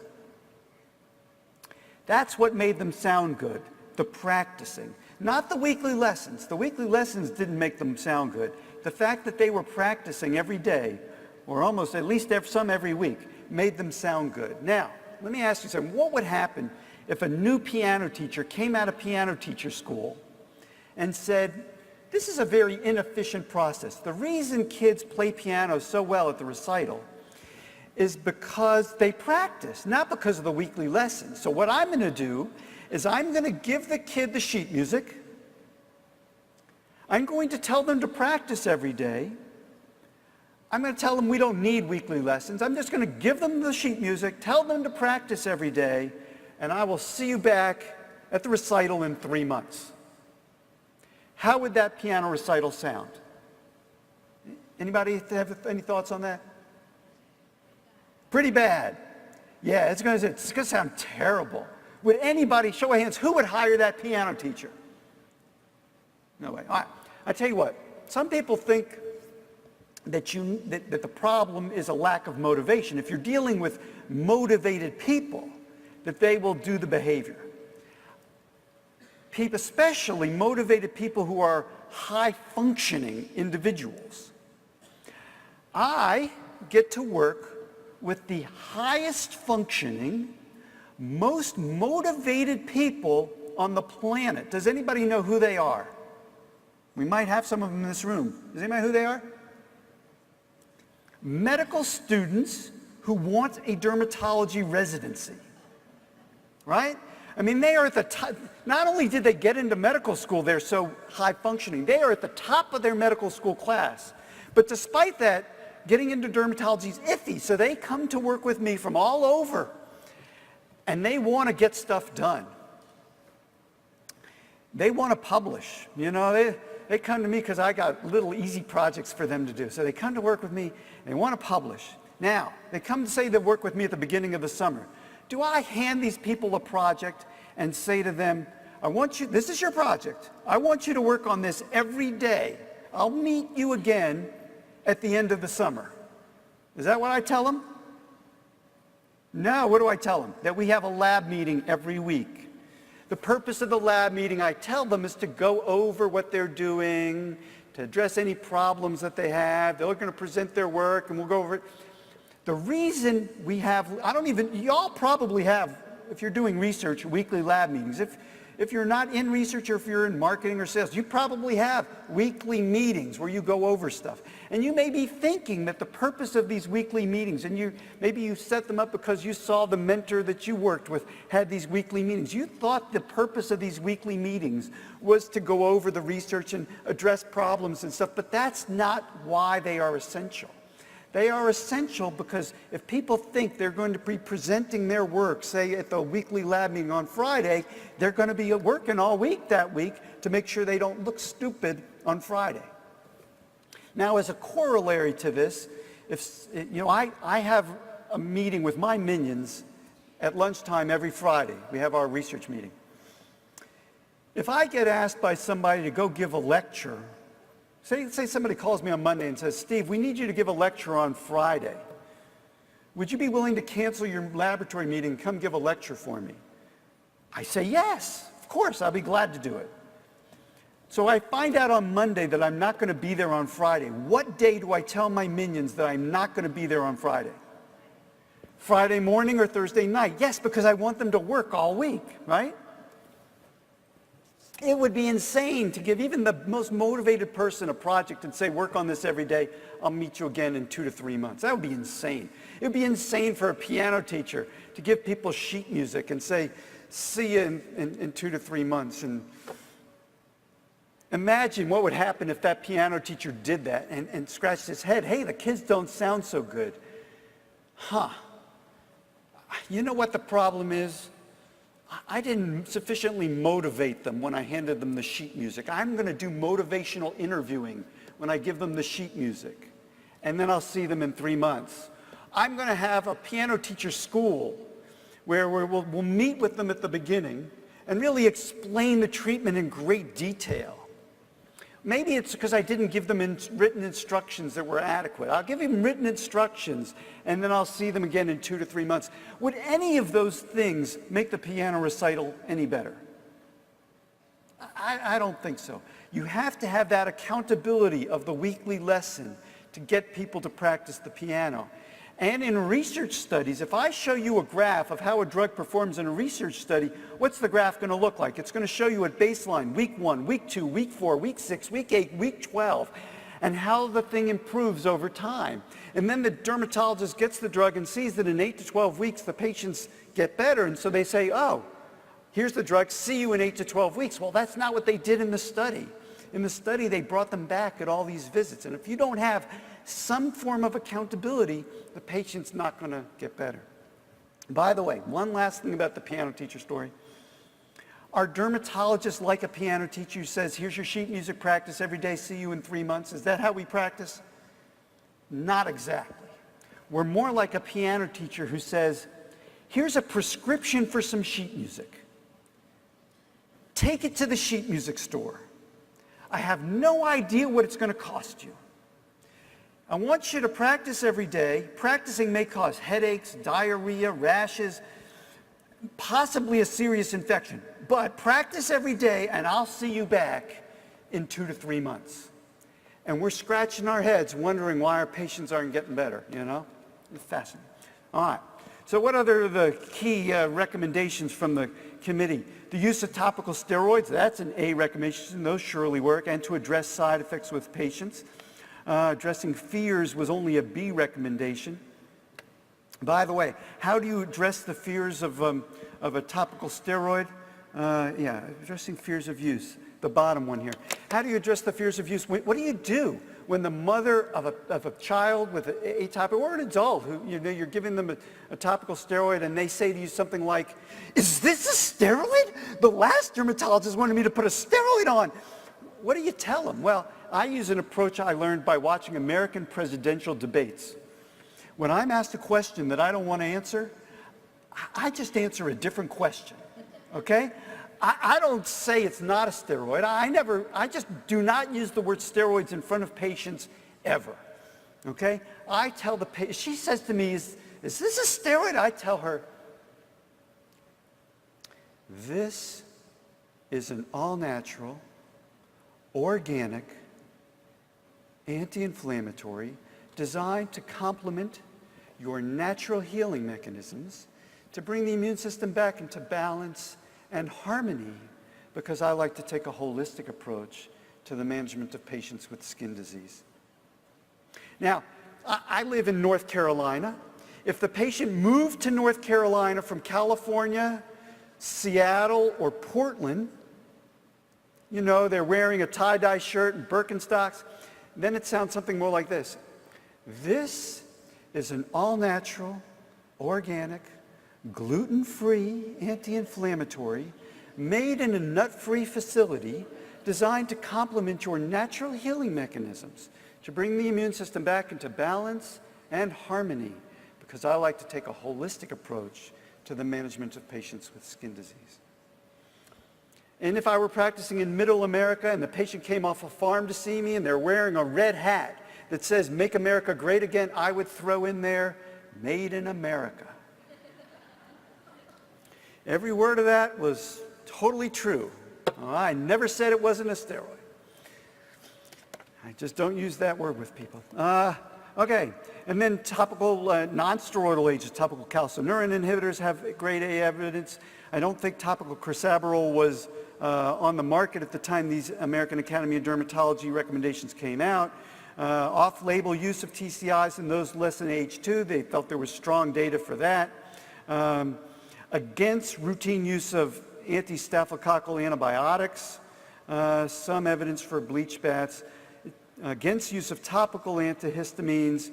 That's what made them sound good, the practicing. Not the weekly lessons. The weekly lessons didn't make them sound good. The fact that they were practicing every day, or almost at least some every week, made them sound good. Now, let me ask you something. What would happen if a new piano teacher came out of piano teacher school and said, this is a very inefficient process. The reason kids play piano so well at the recital is because they practice, not because of the weekly lessons. So what I'm going to do is I'm going to give the kid the sheet music. I'm going to tell them to practice every day. I'm going to tell them we don't need weekly lessons. I'm just going to give them the sheet music, tell them to practice every day, and I will see you back at the recital in 3 months. How would that piano recital sound? Anybody have any thoughts on that? Pretty bad. Yeah, it's going to sound terrible. Would anybody, show of hands, who would hire that piano teacher? No way. All right. I tell you what, some people think that the problem is a lack of motivation. If you're dealing with motivated people, that they will do the behavior. Especially motivated people who are high-functioning individuals. I get to work with the highest functioning, most motivated people on the planet. Does anybody know who they are? We might have some of them in this room. Does anybody know who they are? Medical students who want a dermatology residency, right? I mean, they are at the top. Not only did they get into medical school, they're so high functioning, they are at the top of their medical school class. But despite that, getting into dermatology is iffy, so they come to work with me from all over, and they want to get stuff done. They want to publish. You know, they come to me because I got little easy projects for them to do. So they come to work with me, and they want to publish. Now, they come to say they work with me at the beginning of the summer. Do I hand these people a project and say to them, this is your project. I want you to work on this every day. I'll meet you again at the end of the summer. Is that what I tell them? No, what do I tell them? That we have a lab meeting every week. The purpose of the lab meeting, I tell them, is to go over what they're doing, to address any problems that they have. They're going to present their work, and we'll go over it. The reason we have, y'all probably have, if you're doing research, weekly lab meetings. If you're not in research or if you're in marketing or sales, you probably have weekly meetings where you go over stuff. And you may be thinking that the purpose of these weekly meetings, and maybe you set them up because you saw the mentor that you worked with had these weekly meetings. You thought the purpose of these weekly meetings was to go over the research and address problems and stuff, but that's not why they are essential. They are essential because if people think they're going to be presenting their work, say at the weekly lab meeting on Friday, they're going to be working all week that week to make sure they don't look stupid on Friday. Now, as a corollary to this, I have a meeting with my minions at lunchtime every Friday. We have our research meeting. If I get asked by somebody to go give a lecture, say somebody calls me on Monday and says, Steve, we need you to give a lecture on Friday. Would you be willing to cancel your laboratory meeting and come give a lecture for me? I say, yes, of course, I'll be glad to do it. So I find out on Monday that I'm not going to be there on Friday. What day do I tell my minions that I'm not going to be there on Friday? Friday morning or Thursday night? Yes, because I want them to work all week, right? It would be insane to give even the most motivated person a project and say, work on this every day. I'll meet you again in 2 to 3 months. That would be insane. It would be insane for a piano teacher to give people sheet music and say, see you in 2 to 3 months. And imagine what would happen if that piano teacher did that and scratched his head. Hey, the kids don't sound so good. You know what the problem is? I didn't sufficiently motivate them when I handed them the sheet music. I'm going to do motivational interviewing when I give them the sheet music. And then I'll see them in 3 months. I'm going to have a piano teacher school where we'll meet with them at the beginning and really explain the treatment in great detail. Maybe it's because I didn't give them written instructions that were adequate. I'll give them written instructions, and then I'll see them again in 2 to 3 months. Would any of those things make the piano recital any better? I don't think so. You have to have that accountability of the weekly lesson to get people to practice the piano. And in research studies, if I show you a graph of how a drug performs in a research study, what's the graph going to look like? It's going to show you at baseline, week 1, week 2, week 4, week 6, week 8, week 12, and how the thing improves over time. And then the dermatologist gets the drug and sees that in 8 to 12 weeks, the patients get better. And so they say, oh, here's the drug, see you in 8 to 12 weeks. Well, that's not what they did in the study. In the study, they brought them back at all these visits. And if you don't have some form of accountability, the patient's not going to get better. By the way, one last thing about the piano teacher story. Are dermatologists like a piano teacher who says, here's your sheet music practice every day, see you in 3 months? Is that how we practice? Not exactly. We're more like a piano teacher who says, here's a prescription for some sheet music. Take it to the sheet music store. I have no idea what it's going to cost you. I want you to practice every day. Practicing may cause headaches, diarrhea, rashes, possibly a serious infection. But practice every day, and I'll see you back in 2 to 3 months. And we're scratching our heads wondering why our patients aren't getting better, you know? It's fascinating. All right. So what are the key recommendations from the committee? The use of topical steroids, that's an A recommendation. Those surely work. And to address side effects with patients. Addressing fears was only a B recommendation. By the way, how do you address the fears of a topical steroid? Addressing fears of use. The bottom one here. How do you address the fears of use? What do you do when the mother of a child with atopic, or an adult, who you're giving them a topical steroid, and they say to you something like, "Is this a steroid? The last dermatologist wanted me to put a steroid on." What do you tell them? Well, I use an approach I learned by watching American presidential debates. When I'm asked a question that I don't want to answer, I just answer a different question, okay? I don't say it's not a steroid. I just do not use the word steroids in front of patients ever, okay? I tell the patient, she says to me, is this a steroid? I tell her, this is an all-natural, organic, anti-inflammatory designed to complement your natural healing mechanisms to bring the immune system back into balance and harmony, because I like to take a holistic approach to the management of patients with skin disease. Now, I live in North Carolina. If the patient moved to North Carolina from California, Seattle, or Portland, they're wearing a tie-dye shirt and Birkenstocks, then it sounds something more like this. This is an all-natural, organic, gluten-free anti-inflammatory made in a nut-free facility designed to complement your natural healing mechanisms to bring the immune system back into balance and harmony, because I like to take a holistic approach to the management of patients with skin disease. And if I were practicing in Middle America and the patient came off a farm to see me and they're wearing a red hat that says "Make America Great Again," I would throw in there, "Made in America." Every word of that was totally true. I never said it wasn't a steroid. I just don't use that word with people. Okay, and then topical non-steroidal agents, topical calcineurin inhibitors have grade A evidence. I don't think topical crisaborole was on the market at the time these American Academy of Dermatology recommendations came out. Off-label use of TCIs in those less than age 2, they felt there was strong data for that. Against routine use of anti-staphylococcal antibiotics, some evidence for bleach baths. Against use of topical antihistamines.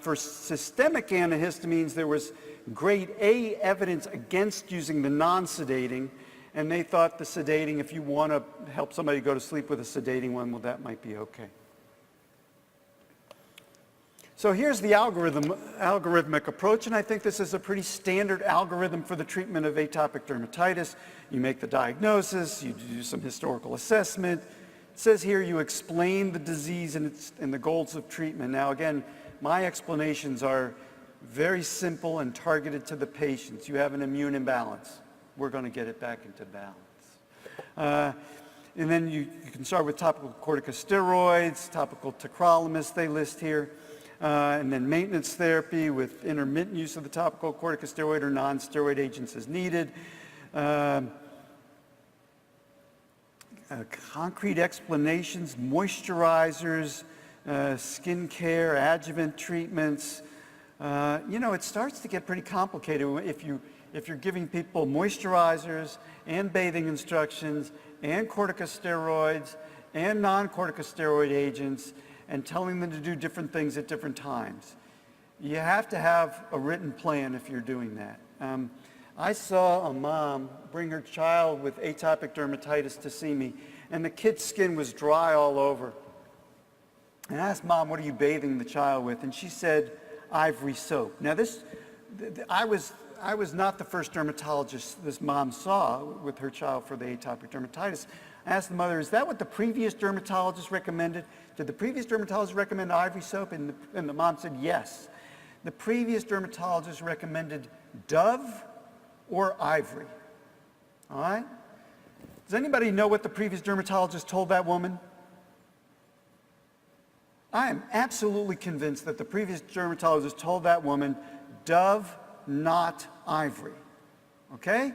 For systemic antihistamines, there was grade A evidence against using the non-sedating, and they thought the sedating, if you want to help somebody go to sleep with a sedating one, well, that might be okay. So here's the algorithmic approach, and I think this is a pretty standard algorithm for the treatment of atopic dermatitis. You make the diagnosis, you do some historical assessment. It says here you explain the disease and the goals of treatment. Now again, my explanations are very simple and targeted to the patients. You have an immune imbalance. We're going to get it back into balance. And then you can start with topical corticosteroids, topical tacrolimus they list here. And then maintenance therapy with intermittent use of the topical corticosteroid or non-steroid agents as needed. Concrete explanations, moisturizers, skin care, adjuvant treatments. It starts to get pretty complicated if you're giving people moisturizers and bathing instructions and corticosteroids and non-corticosteroid agents and telling them to do different things at different times. You have to have a written plan if you're doing that. I saw a mom bring her child with atopic dermatitis to see me, and the kid's skin was dry all over. And I asked Mom, "What are you bathing the child with?" And she said, "Ivory soap." Now I was not the first dermatologist this mom saw with her child for the atopic dermatitis. I asked the mother, "Is that what the previous dermatologist recommended? Did the previous dermatologist recommend ivory soap?" And the mom said, "Yes. The previous dermatologist recommended Dove or Ivory." All right? Does anybody know what the previous dermatologist told that woman? I am absolutely convinced that the previous dermatologist told that woman Dove not ivory. Okay?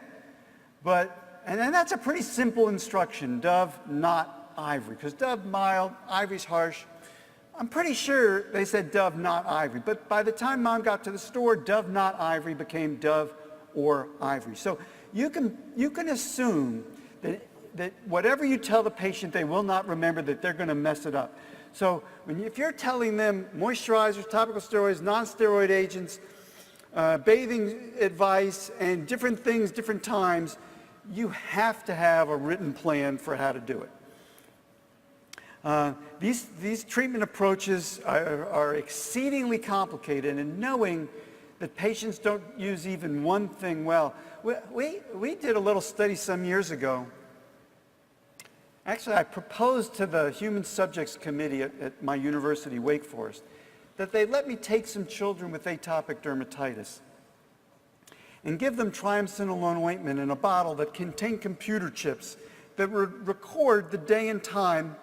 And that's a pretty simple instruction, Dove, not ivory. Because Dove, mild, ivory's harsh. I'm pretty sure they said Dove, not ivory. But by the time Mom got to the store, Dove, not ivory became Dove or ivory. So you can assume that whatever you tell the patient, they will not remember, that they're going to mess it up. So if you're telling them moisturizers, topical steroids, non-steroid agents, bathing advice, and different things, different times, you have to have a written plan for how to do it. These treatment approaches are exceedingly complicated, and knowing that patients don't use even one thing well. We did a little study some years ago. Actually, I proposed to the Human Subjects Committee at my university, Wake Forest, that they let me take some children with atopic dermatitis and give them triamcinolone ointment in a bottle that contained computer chips that would record the day and time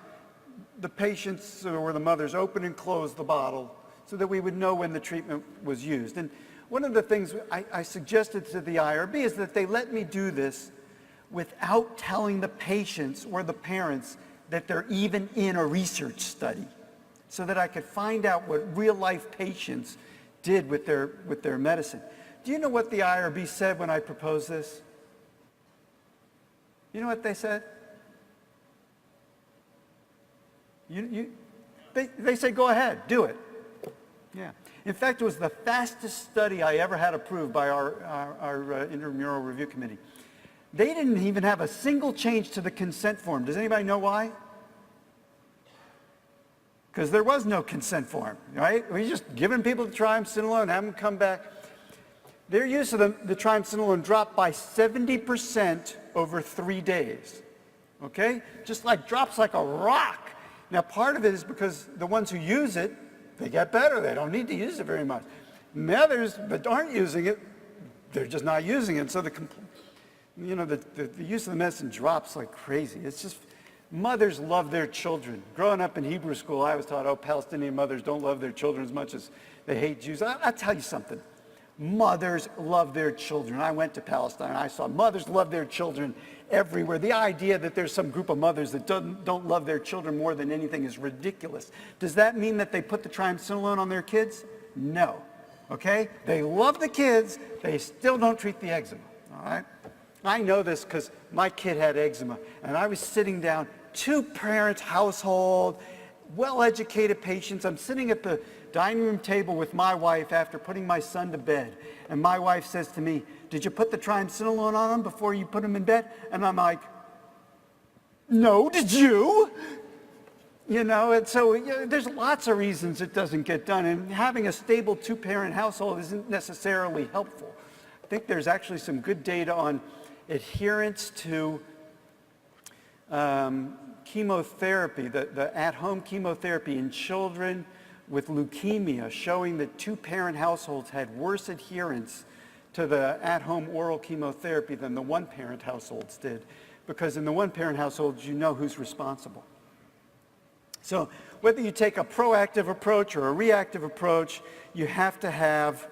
the patients or the mothers open and close the bottle so that we would know when the treatment was used. And one of the things I suggested to the IRB is that they let me do this without telling the patients or the parents that they're even in a research study, so that I could find out what real-life patients did with their medicine. Do you know what the IRB said when I proposed this? You know what they said? They said, go ahead, do it. Yeah. In fact, it was the fastest study I ever had approved by our intramural review committee. They didn't even have a single change to the consent form. Does anybody know why? Because there was no consent form, right? We just giving people the triamcinolone, have them come back. Their use of the triamcinolone dropped by 70% over 3 days, okay? Just like drops like a rock. Now, part of it is because the ones who use it, they get better. They don't need to use it very much. And the others that aren't using it, they're just not using it. So the use of the medicine drops like crazy. It's just, mothers love their children. Growing up in Hebrew school, I was taught, oh, Palestinian mothers don't love their children as much as they hate Jews. I'll tell you something. Mothers love their children. I went to Palestine. I saw mothers love their children everywhere. The idea that there's some group of mothers that don't love their children more than anything is ridiculous. Does that mean that they put the triamcinolone on their kids? No. Okay? They love the kids. They still don't treat the eczema. All right? I know this because my kid had eczema, and I was sitting down, 2-parent household, well-educated patients. I'm sitting at the dining room table with my wife after putting my son to bed, and my wife says to me, did you put the triamcinolone on him before you put him in bed? And I'm like, no, did you? You know, and so there's lots of reasons it doesn't get done, and having a stable 2-parent household isn't necessarily helpful. I think there's actually some good data on adherence to chemotherapy, the at-home chemotherapy in children with leukemia, showing that 2-parent households had worse adherence to the at-home oral chemotherapy than the 1-parent households did, because in the 1-parent households, you know who's responsible. So whether you take a proactive approach or a reactive approach, you have to have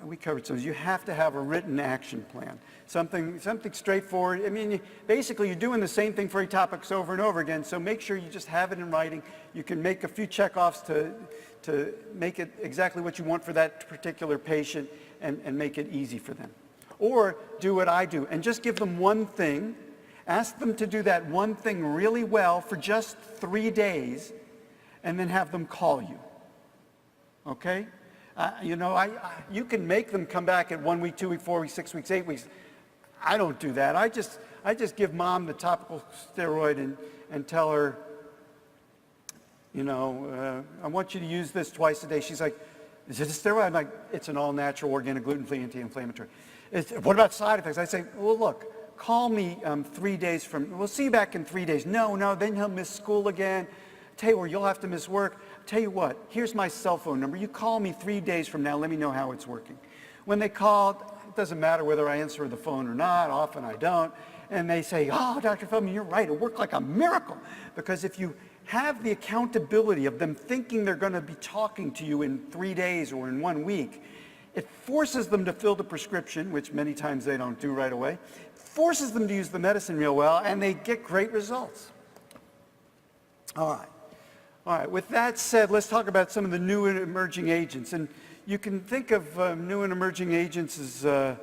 we covered, so you have to have a written action plan, something straightforward. I mean, basically, you're doing the same thing for atopics over and over again, so make sure you just have it in writing. You can make a few checkoffs to make it exactly what you want for that particular patient and make it easy for them. Or do what I do and just give them one thing, ask them to do that one thing really well for just 3 days, and then have them call you, okay? You can make them come back at 1 week, 2 weeks, 4 weeks, 6 weeks, 8 weeks. I don't do that. I just give mom the topical steroid and tell her, I want you to use this twice a day. She's like, is it a steroid? I'm like, it's an all-natural organic gluten-free anti-inflammatory. What about side effects? I say, well, look, call me 3 days from, we'll see you back in 3 days. No, then he'll miss school again. Tell you where you'll have to miss work. Tell you what, here's my cell phone number. You call me 3 days from now, let me know how it's working. When they call, it doesn't matter whether I answer the phone or not, often I don't, and they say, oh, Dr. Feldman, you're right, it worked like a miracle. Because if you have the accountability of them thinking they're going to be talking to you in 3 days or in 1 week, it forces them to fill the prescription, which many times they don't do right away, forces them to use the medicine real well, and they get great results. All right, with that said, let's talk about some of the new and emerging agents. And you can think of new and emerging agents as,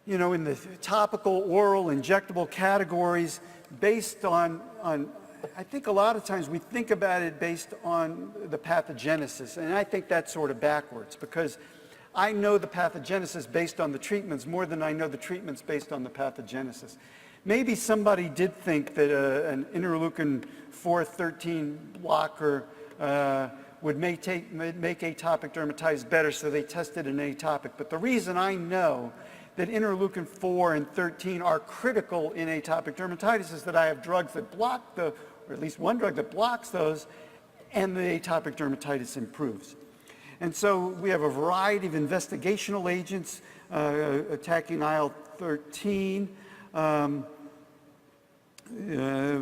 you know, in the topical, oral, injectable categories based on, I think a lot of times we think about it based on the pathogenesis. And I think that's sort of backwards, because I know the pathogenesis based on the treatments more than I know the treatments based on the pathogenesis. Maybe somebody did think that an interleukin 4/13 blocker would make atopic dermatitis better, so they tested an atopic. But the reason I know that interleukin 4 and 13 are critical in atopic dermatitis is that I have drugs that block or at least one drug that blocks those, and the atopic dermatitis improves. And so we have a variety of investigational agents attacking IL-13.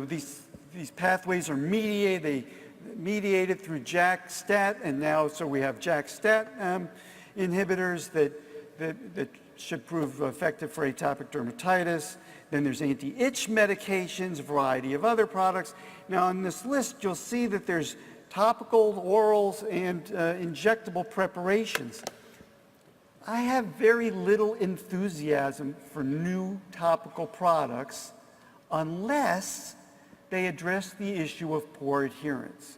These pathways are mediated through JAK-STAT, and now so we have JAK-STAT inhibitors that should prove effective for atopic dermatitis. Then there's anti-itch medications, a variety of other products. Now on this list, you'll see that there's topical, orals, and injectable preparations. I have very little enthusiasm for new topical products unless they address the issue of poor adherence.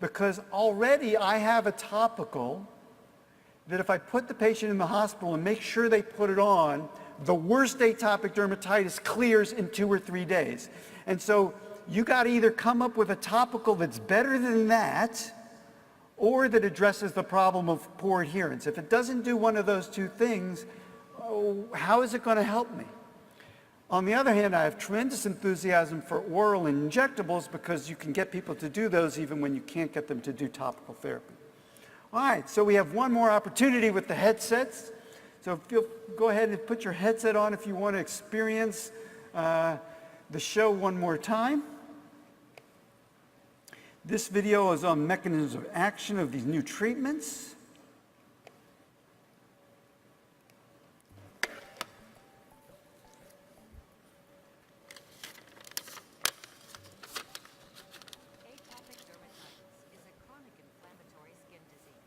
Because already I have a topical that if I put the patient in the hospital and make sure they put it on, the worst atopic dermatitis clears in 2 or 3 days. And so you got to either come up with a topical that's better than that, or that addresses the problem of poor adherence. If it doesn't do one of those two things, how is it going to help me? On the other hand, I have tremendous enthusiasm for oral and injectables because you can get people to do those even when you can't get them to do topical therapy. All right, so we have one more opportunity with the headsets. So go ahead and put your headset on if you want to experience the show one more time. This video is on mechanisms of action of these new treatments. Atopic dermatitis is a chronic inflammatory skin disease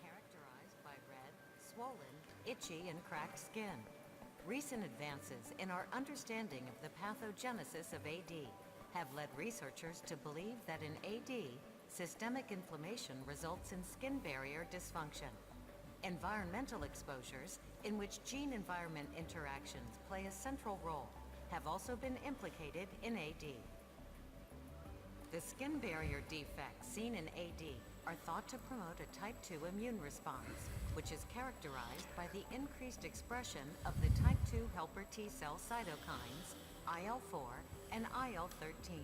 characterized by red, swollen, itchy, and cracked skin. Recent advances in our understanding of the pathogenesis of AD have led researchers to believe that in AD, systemic inflammation results in skin barrier dysfunction. Environmental exposures, in which gene-environment interactions play a central role, have also been implicated in AD. The skin barrier defects seen in AD are thought to promote a type 2 immune response, which is characterized by the increased expression of the type 2 helper T cell cytokines, IL-4 and IL-13.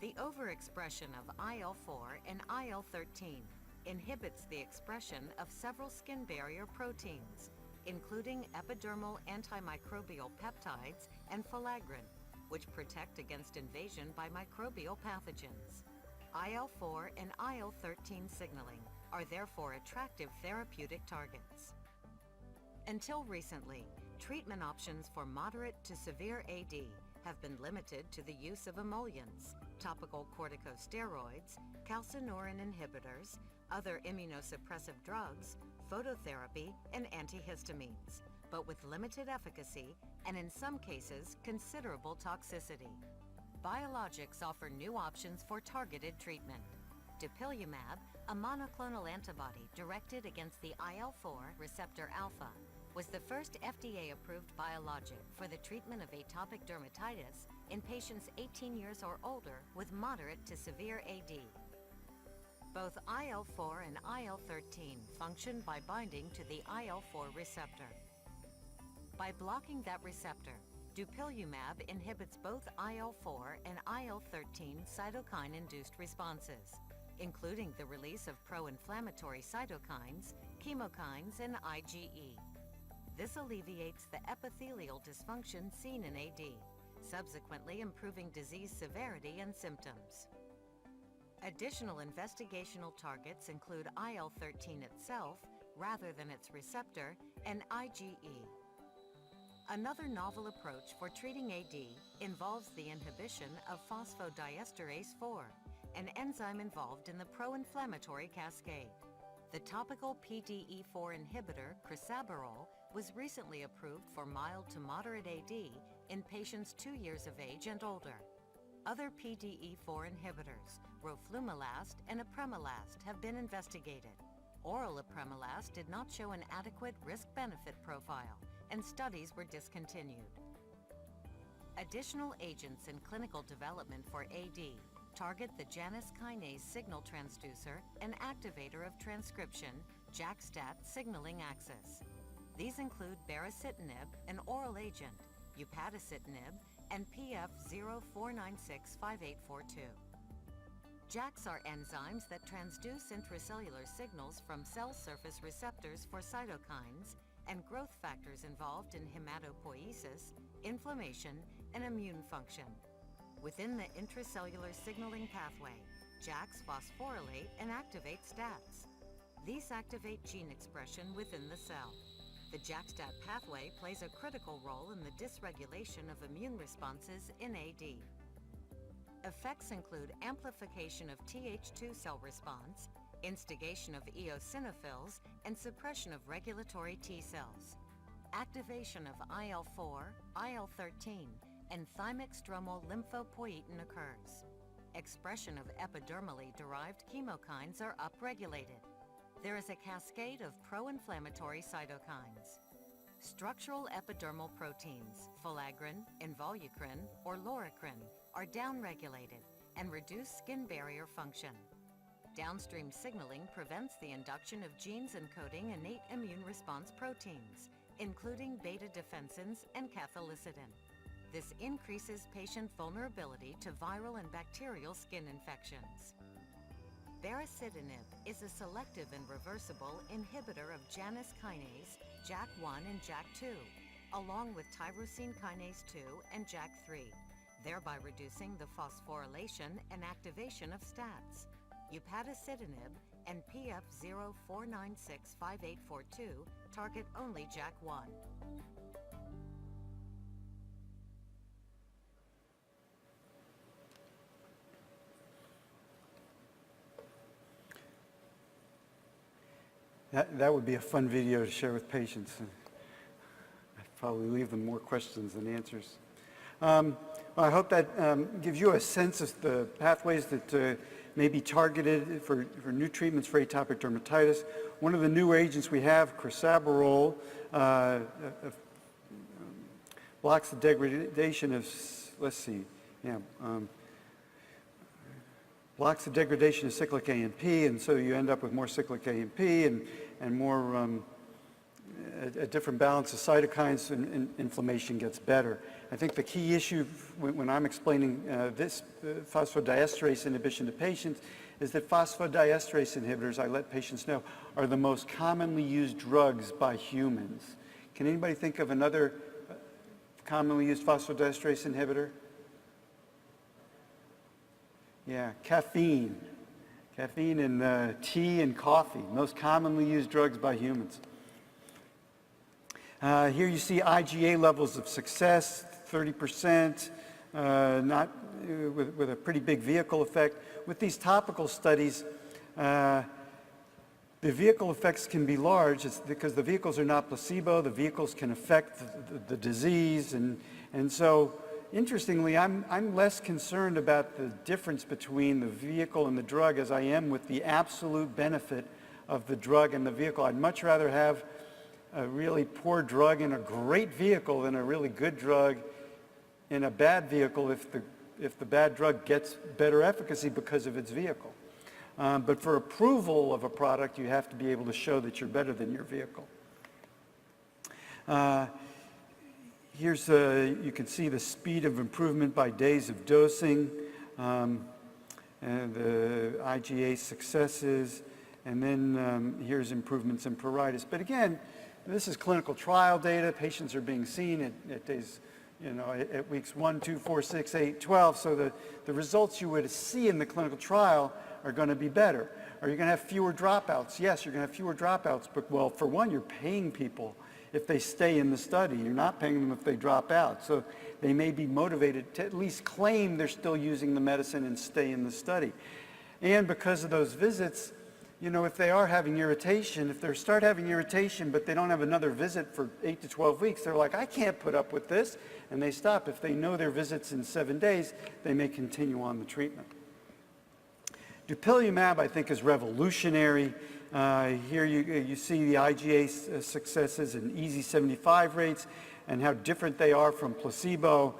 The overexpression of IL-4 and IL-13 inhibits the expression of several skin barrier proteins, including epidermal antimicrobial peptides and filaggrin, which protect against invasion by microbial pathogens. IL-4 and IL-13 signaling are therefore attractive therapeutic targets. Until recently, treatment options for moderate to severe AD have been limited to the use of emollients, topical corticosteroids, calcineurin inhibitors, other immunosuppressive drugs, phototherapy, and antihistamines, but with limited efficacy and in some cases considerable toxicity. Biologics offer new options for targeted treatment. Dupilumab, a monoclonal antibody directed against the IL-4 receptor alpha, was the first FDA-approved biologic for the treatment of atopic dermatitis in patients 18 years or older with moderate to severe AD. Both IL-4 and IL-13 function by binding to the IL-4 receptor. By blocking that receptor, dupilumab inhibits both IL-4 and IL-13 cytokine-induced responses, including the release of pro-inflammatory cytokines, chemokines, and IgE. This alleviates the epithelial dysfunction seen in AD, subsequently improving disease severity and symptoms. Additional investigational targets include IL-13 itself, rather than its receptor, and IgE. Another novel approach for treating AD involves the inhibition of phosphodiesterase 4, an enzyme involved in the pro-inflammatory cascade. The topical PDE4 inhibitor, crisaborole, was recently approved for mild to moderate AD in patients 2 years of age and older. Other PDE4 inhibitors, roflumilast and apremilast, have been investigated. Oral apremilast did not show an adequate risk-benefit profile, and studies were discontinued. Additional agents in clinical development for AD target the Janus kinase signal transducer and activator of transcription, JAK-STAT signaling axis. These include baricitinib, an oral agent, upadacitinib, and PF04965842. JAKs are enzymes that transduce intracellular signals from cell surface receptors for cytokines and growth factors involved in hematopoiesis, inflammation, and immune function. Within the intracellular signaling pathway, JAKs phosphorylate and activate STATs. These activate gene expression within the cell. The JAK-STAT pathway plays a critical role in the dysregulation of immune responses in AD. Effects include amplification of Th2 cell response, instigation of eosinophils, and suppression of regulatory T cells. Activation of IL-4, IL-13, and thymic stromal lymphopoietin occurs. Expression of epidermally derived chemokines are upregulated. There is a cascade of pro-inflammatory cytokines. Structural epidermal proteins, filaggrin, involucrin, or loricrin, are downregulated and reduce skin barrier function. Downstream signaling prevents the induction of genes encoding innate immune response proteins, including beta-defensins and cathelicidin. This increases patient vulnerability to viral and bacterial skin infections. Baricitinib is a selective and reversible inhibitor of Janus kinase, JAK1 and JAK2, along with tyrosine kinase 2 and JAK3, thereby reducing the phosphorylation and activation of STATs. Upadacitinib and PF04965842 target only JAK1. That would be a fun video to share with patients. I'd probably leave them more questions than answers. Well, I hope that gives you a sense of the pathways that may be targeted for new treatments for atopic dermatitis. One of the new agents we have, crisaborole, blocks the degradation of, blocks the degradation of cyclic AMP, and so you end up with more cyclic AMP and more a different balance of cytokines, and inflammation gets better. I think the key issue when I'm explaining this phosphodiesterase inhibition to patients is that phosphodiesterase inhibitors, I let patients know, are the most commonly used drugs by humans. Can anybody think of another commonly used phosphodiesterase inhibitor? Yeah, caffeine. Caffeine in tea and coffee, most commonly used drugs by humans. Here you see IgA levels of success, 30%, not with a pretty big vehicle effect. With these topical studies, the vehicle effects can be large. It's because the vehicles are not placebo. The vehicles can affect the disease, and so interestingly, I'm less concerned about the difference between the vehicle and the drug as I am with the absolute benefit of the drug and the vehicle. I'd much rather have a really poor drug in a great vehicle than a really good drug in a bad vehicle if the bad drug gets better efficacy because of its vehicle. But for approval of a product, you have to be able to show that you're better than your vehicle. Here's you can see the speed of improvement by days of dosing, and the IgA successes, and then here's improvements in pruritus. But again, this is clinical trial data. Patients are being seen at days at weeks 1, 2, 4, 6, 8, 12. So the results you would see in the clinical trial are going to be better. Are you going to have fewer dropouts? Yes, you're going to have fewer dropouts. But, well, for one, you're paying people if they stay in the study. You're not paying them if they drop out. So they may be motivated to at least claim they're still using the medicine and stay in the study. And because of those visits, if they are having irritation, if they start having irritation but they don't have another visit for 8 to 12 weeks, they're like, I can't put up with this, and they stop. If they know their visits in 7 days, they may continue on the treatment. Dupilumab, I think, is revolutionary. Here you see the IGA successes and EASI-75 rates and how different they are from placebo.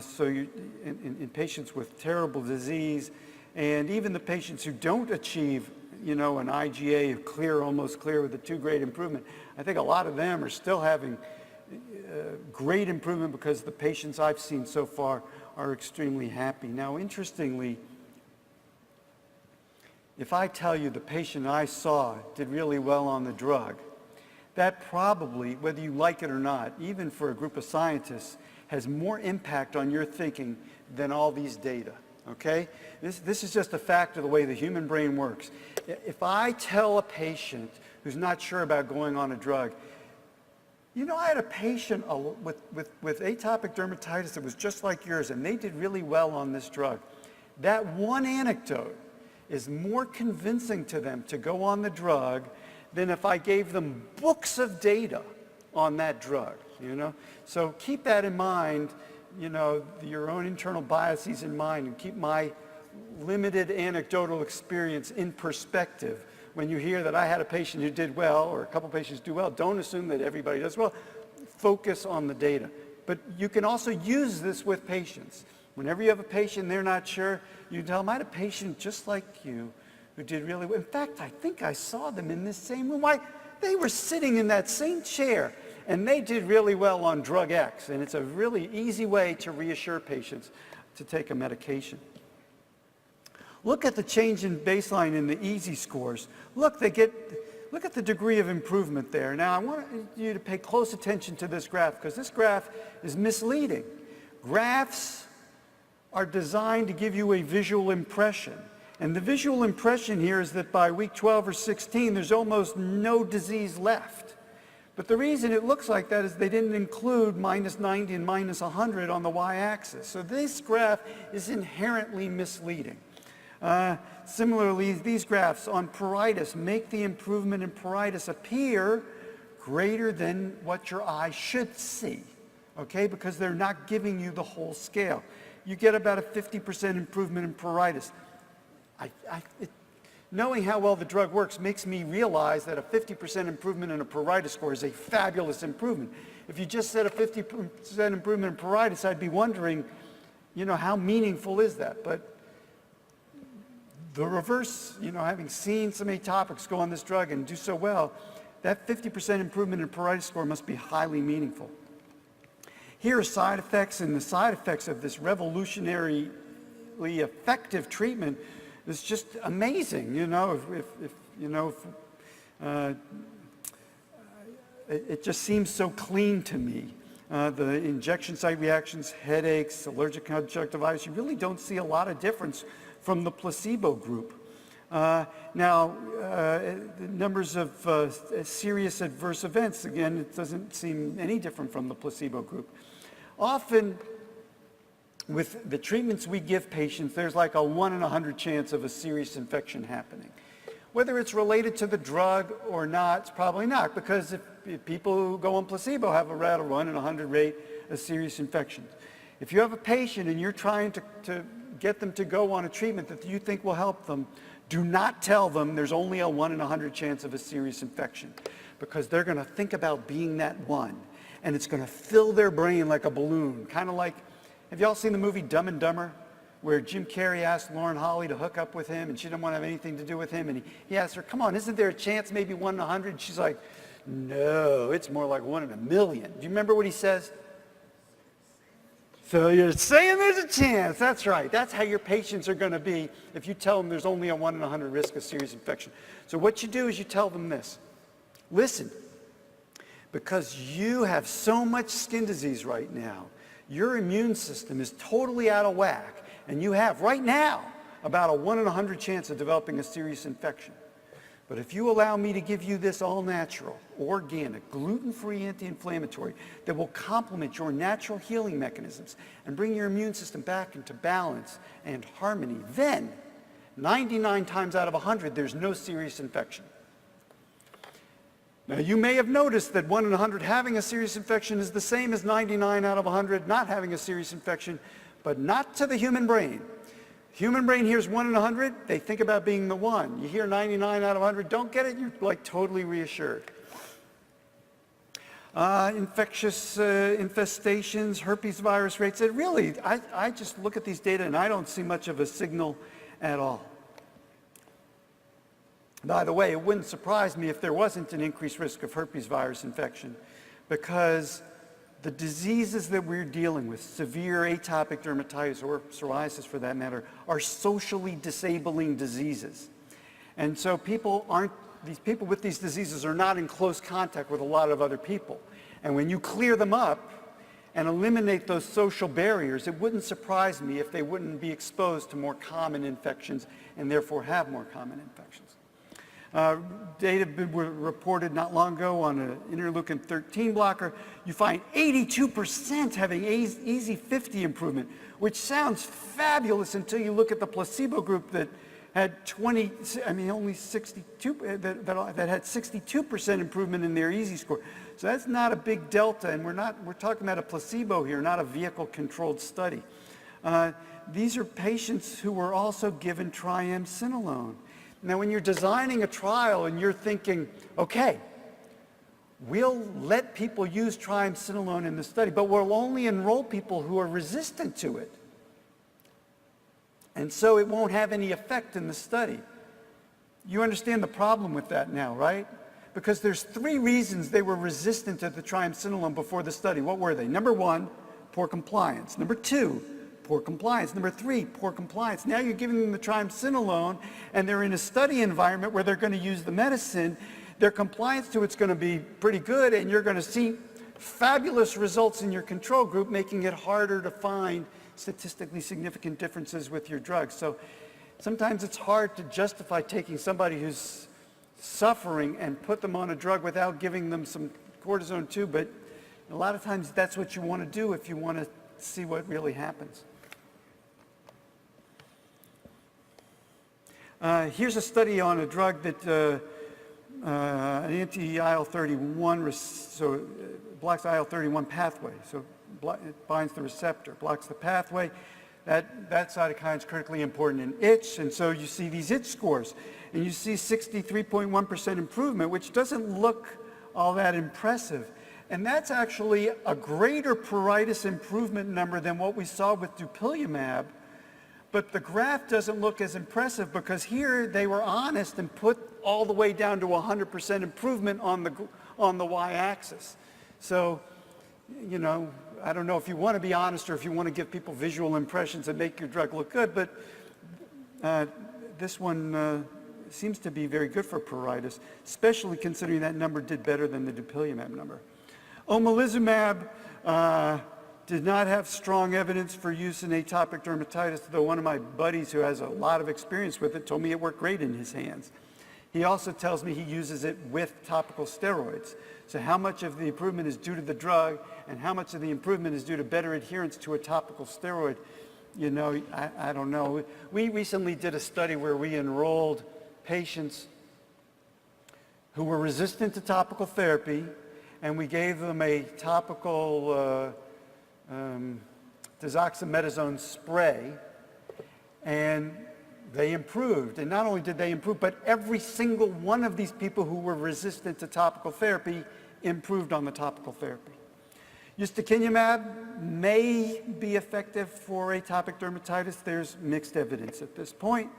So in patients with terrible disease, and even the patients who don't achieve an IGA of clear, almost clear with a 2-grade improvement, I think a lot of them are still having great improvement because the patients I've seen so far are extremely happy. Now, interestingly, if I tell you the patient I saw did really well on the drug, that probably, whether you like it or not, even for a group of scientists, has more impact on your thinking than all these data, okay? This is just a fact of the way the human brain works. If I tell a patient who's not sure about going on a drug, I had a patient with atopic dermatitis that was just like yours, and they did really well on this drug. That one anecdote is more convincing to them to go on the drug than if I gave them books of data on that drug, So keep that in mind, your own internal biases in mind, and keep my limited anecdotal experience in perspective. When you hear that I had a patient who did well, or a couple patients do well, don't assume that everybody does well. Focus on the data. But you can also use this with patients. Whenever you have a patient and they're not sure, you tell them, I had a patient just like you who did really well. In fact, I think I saw them in this same room. They were sitting in that same chair, and they did really well on drug X. And it's a really easy way to reassure patients to take a medication. Look at the change in baseline in the EASI scores. Look at the degree of improvement there. Now, I want you to pay close attention to this graph, because this graph is misleading. Graphs are designed to give you a visual impression. And the visual impression here is that by week 12 or 16, there's almost no disease left. But the reason it looks like that is they didn't include minus 90 and minus 100 on the y-axis. So this graph is inherently misleading. Similarly, these graphs on pruritus make the improvement in pruritus appear greater than what your eye should see, okay? Because they're not giving you the whole scale. You get about a 50% improvement in pruritus. Knowing how well the drug works makes me realize that a 50% improvement in a pruritus score is a fabulous improvement. If you just said a 50% improvement in pruritus, I'd be wondering, how meaningful is that? But the reverse, having seen some atopics go on this drug and do so well, that 50% improvement in pruritus score must be highly meaningful. Here are side effects, and the side effects of this revolutionarily effective treatment is just amazing. It just seems so clean to me. The injection site reactions, headaches, allergic conjunctivitis, you really don't see a lot of difference from the placebo group. The numbers of serious adverse events, again, it doesn't seem any different from the placebo group. Often, with the treatments we give patients, there's like a 1 in 100 chance of a serious infection happening. Whether it's related to the drug or not, it's probably not, because if people who go on placebo have a 1 in 100 rate of serious infections. If you have a patient and you're trying to get them to go on a treatment that you think will help them, do not tell them there's only a 1 in 100 chance of a serious infection, because they're going to think about being that one, and it's going to fill their brain like a balloon. Kind of like, have y'all seen the movie Dumb and Dumber, where Jim Carrey asked Lauren Holly to hook up with him, and she didn't want to have anything to do with him, and he asked her, come on, isn't there a chance, maybe 1 in 100? And she's like, no, it's more like 1 in a million. Do you remember what he says? So you're saying there's a chance. That's right. That's how your patients are going to be if you tell them there's only a 1 in 100 risk of serious infection. So what you do is you tell them this. Listen, because you have so much skin disease right now, your immune system is totally out of whack, and you have, right now, about a 1 in 100 chance of developing a serious infection. But if you allow me to give you this all-natural, organic, gluten-free anti-inflammatory that will complement your natural healing mechanisms and bring your immune system back into balance and harmony, then 99 times out of 100, there's no serious infection. Now, you may have noticed that 1 in 100 having a serious infection is the same as 99 out of 100 not having a serious infection, but not to the human brain. Human brain hears 1 in 100, they think about being the 1. You hear 99 out of 100, don't get it, you're like totally reassured. Infectious infestations, herpes virus rates, it really, I just look at these data and I don't see much of a signal at all. By the way, it wouldn't surprise me if there wasn't an increased risk of herpes virus infection, because the diseases that we're dealing with, severe atopic dermatitis or psoriasis for that matter, are socially disabling diseases. And so these people with these diseases are not in close contact with a lot of other people. And when you clear them up and eliminate those social barriers, it wouldn't surprise me if they wouldn't be exposed to more common infections and therefore have more common infections. Data were reported not long ago on an interleukin-13 blocker. You find 82% having EASI 50 improvement, which sounds fabulous until you look at the placebo group that had only 62, that had 62% improvement in their EASI score. So that's not a big delta, and we're talking about a placebo here, not a vehicle-controlled study. These are patients who were also given triamcinolone. Now, when you're designing a trial and you're thinking, okay, we'll let people use triamcinolone in the study, but we'll only enroll people who are resistant to it. And so it won't have any effect in the study. You understand the problem with that now, right? Because there's 3 reasons they were resistant to the triamcinolone before the study. What were they? Number 1, poor compliance. Number 2, poor compliance. Number 3, poor compliance. Now you're giving them the triamcinolone, and they're in a study environment where they're going to use the medicine. Their compliance to it's going to be pretty good, and you're going to see fabulous results in your control group, making it harder to find statistically significant differences with your drugs. So sometimes it's hard to justify taking somebody who's suffering and put them on a drug without giving them some cortisone too, but a lot of times that's what you want to do if you want to see what really happens. Here's a study on a drug that an anti-IL-31, so blocks the IL-31 pathway. So it binds the receptor, blocks the pathway. That cytokine is critically important in itch, and so you see these itch scores, and you see 63.1% improvement, which doesn't look all that impressive. And that's actually a greater pruritus improvement number than what we saw with dupilumab. But the graph doesn't look as impressive because here they were honest and put all the way down to 100% improvement on the y-axis. So, you know, I don't know if you want to be honest or if you want to give people visual impressions and make your drug look good, but this one seems to be very good for pruritus, especially considering that number did better than the dupilumab number. Omalizumab did not have strong evidence for use in atopic dermatitis, though one of my buddies who has a lot of experience with it told me it worked great in his hands. He also tells me he uses it with topical steroids. So how much of the improvement is due to the drug and how much of the improvement is due to better adherence to a topical steroid, you know, I don't know. We recently did a study where we enrolled patients who were resistant to topical therapy, and we gave them a topical dexamethasone spray, and they improved. And not only did they improve, but every single one of these people who were resistant to topical therapy improved on the topical therapy. Ustekinumab may be effective for atopic dermatitis. There's mixed evidence at this point.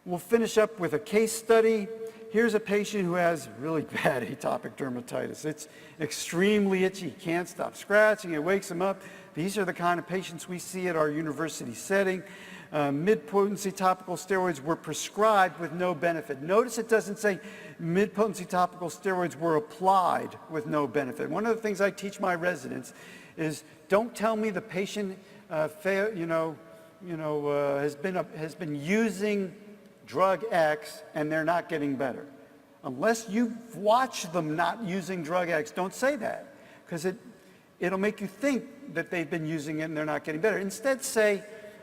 We'll finish up with a case study. Here's a patient who has really bad atopic dermatitis. It's extremely itchy, can't stop scratching, it wakes him up. These are the kind of patients we see at our university setting. Mid-potency topical steroids were prescribed with no benefit. Notice it doesn't say mid-potency topical steroids were applied with no benefit. One of the things I teach my residents is Don't tell me the patient has been using drug X and they're not getting better. Unless you watch them not using drug X, don't say that, because it'll make you think that they've been using it and they're not getting better. Instead, say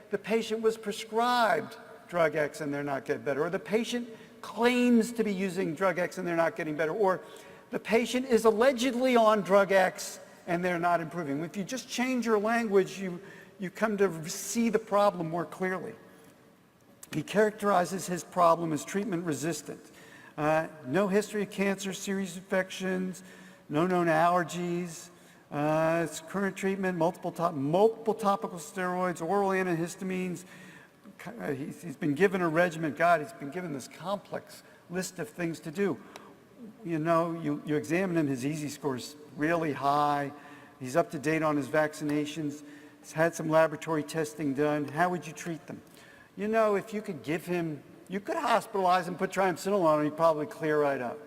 the patient was prescribed drug X and they're not getting better, or the patient claims to be using drug X and they're not getting better, or the patient is allegedly on drug X and they're not improving. If you just change your language, you come to see the problem more clearly. He characterizes his problem as treatment resistant. No history of cancer, serious infections, no known allergies. It's current treatment, multiple topical steroids, oral antihistamines. He's been given a regimen. God, he's been given this complex list of things to do. You know, you examine him, his EASI score's really high. He's up to date on his vaccinations. He's had some laboratory testing done. How would you treat them? You know, if you could give him, you could hospitalize him, put triamcinolone on him, he'd probably clear right up.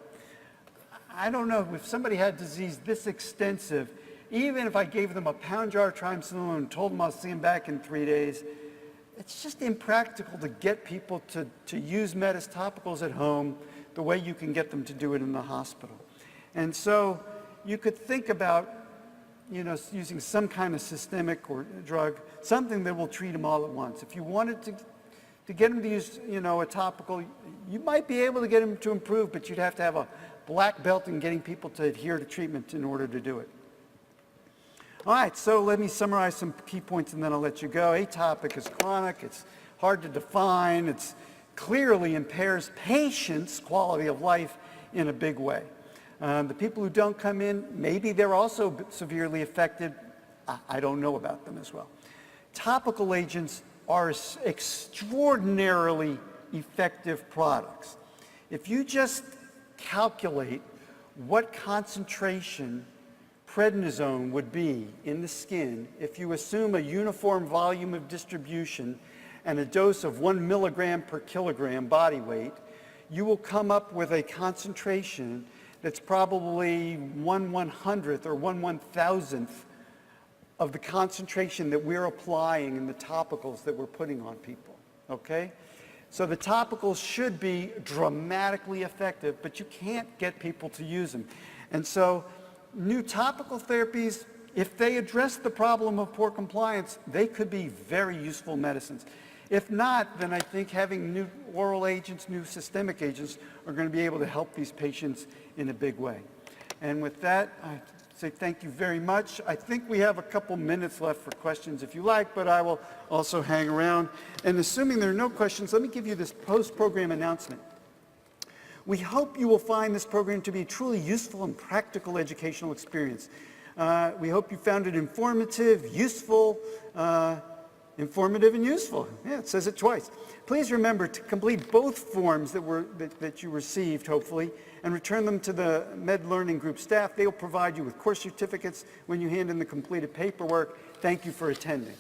I don't know, if somebody had disease this extensive, even if I gave them a pound jar of triamcinolone and told them I'll see him back in 3 days, it's just impractical to get people to use Metis topicals at home the way you can get them to do it in the hospital. And so you could think about, you know, using some kind of systemic or drug, something that will treat them all at once. If you wanted to get them to use, you know, a topical, you might be able to get them to improve, but you'd have to have a black belt in getting people to adhere to treatment in order to do it. All right, so let me summarize some key points and then I'll let you go. Atopic is chronic, it's hard to define, it clearly impairs patients' quality of life in a big way. The people who don't come in, maybe they're also severely affected. I don't know about them as well. Topical agents are extraordinarily effective products. If you just calculate what concentration prednisone would be in the skin, if you assume a uniform volume of distribution and a dose of 1 milligram per kilogram body weight, you will come up with a concentration that's probably 1/100th or 1/1000th of the concentration that we're applying in the topicals that we're putting on people, okay? So the topicals should be dramatically effective, but you can't get people to use them. And so new topical therapies, if they address the problem of poor compliance, they could be very useful medicines. If not, then I think having new oral agents, new systemic agents are going to be able to help these patients in a big way. And with that, I say thank you very much. I think we have a couple minutes left for questions if you like, but I will also hang around. And assuming there are no questions, let me give you this post-program announcement. We hope you will find this program to be a truly useful and practical educational experience. We hope you found it informative, useful, informative and useful. Yeah, it says it twice. Please remember to complete both forms that you received, hopefully, and return them to the Med Learning Group staff. They will provide you with course certificates when you hand in the completed paperwork. Thank you for attending.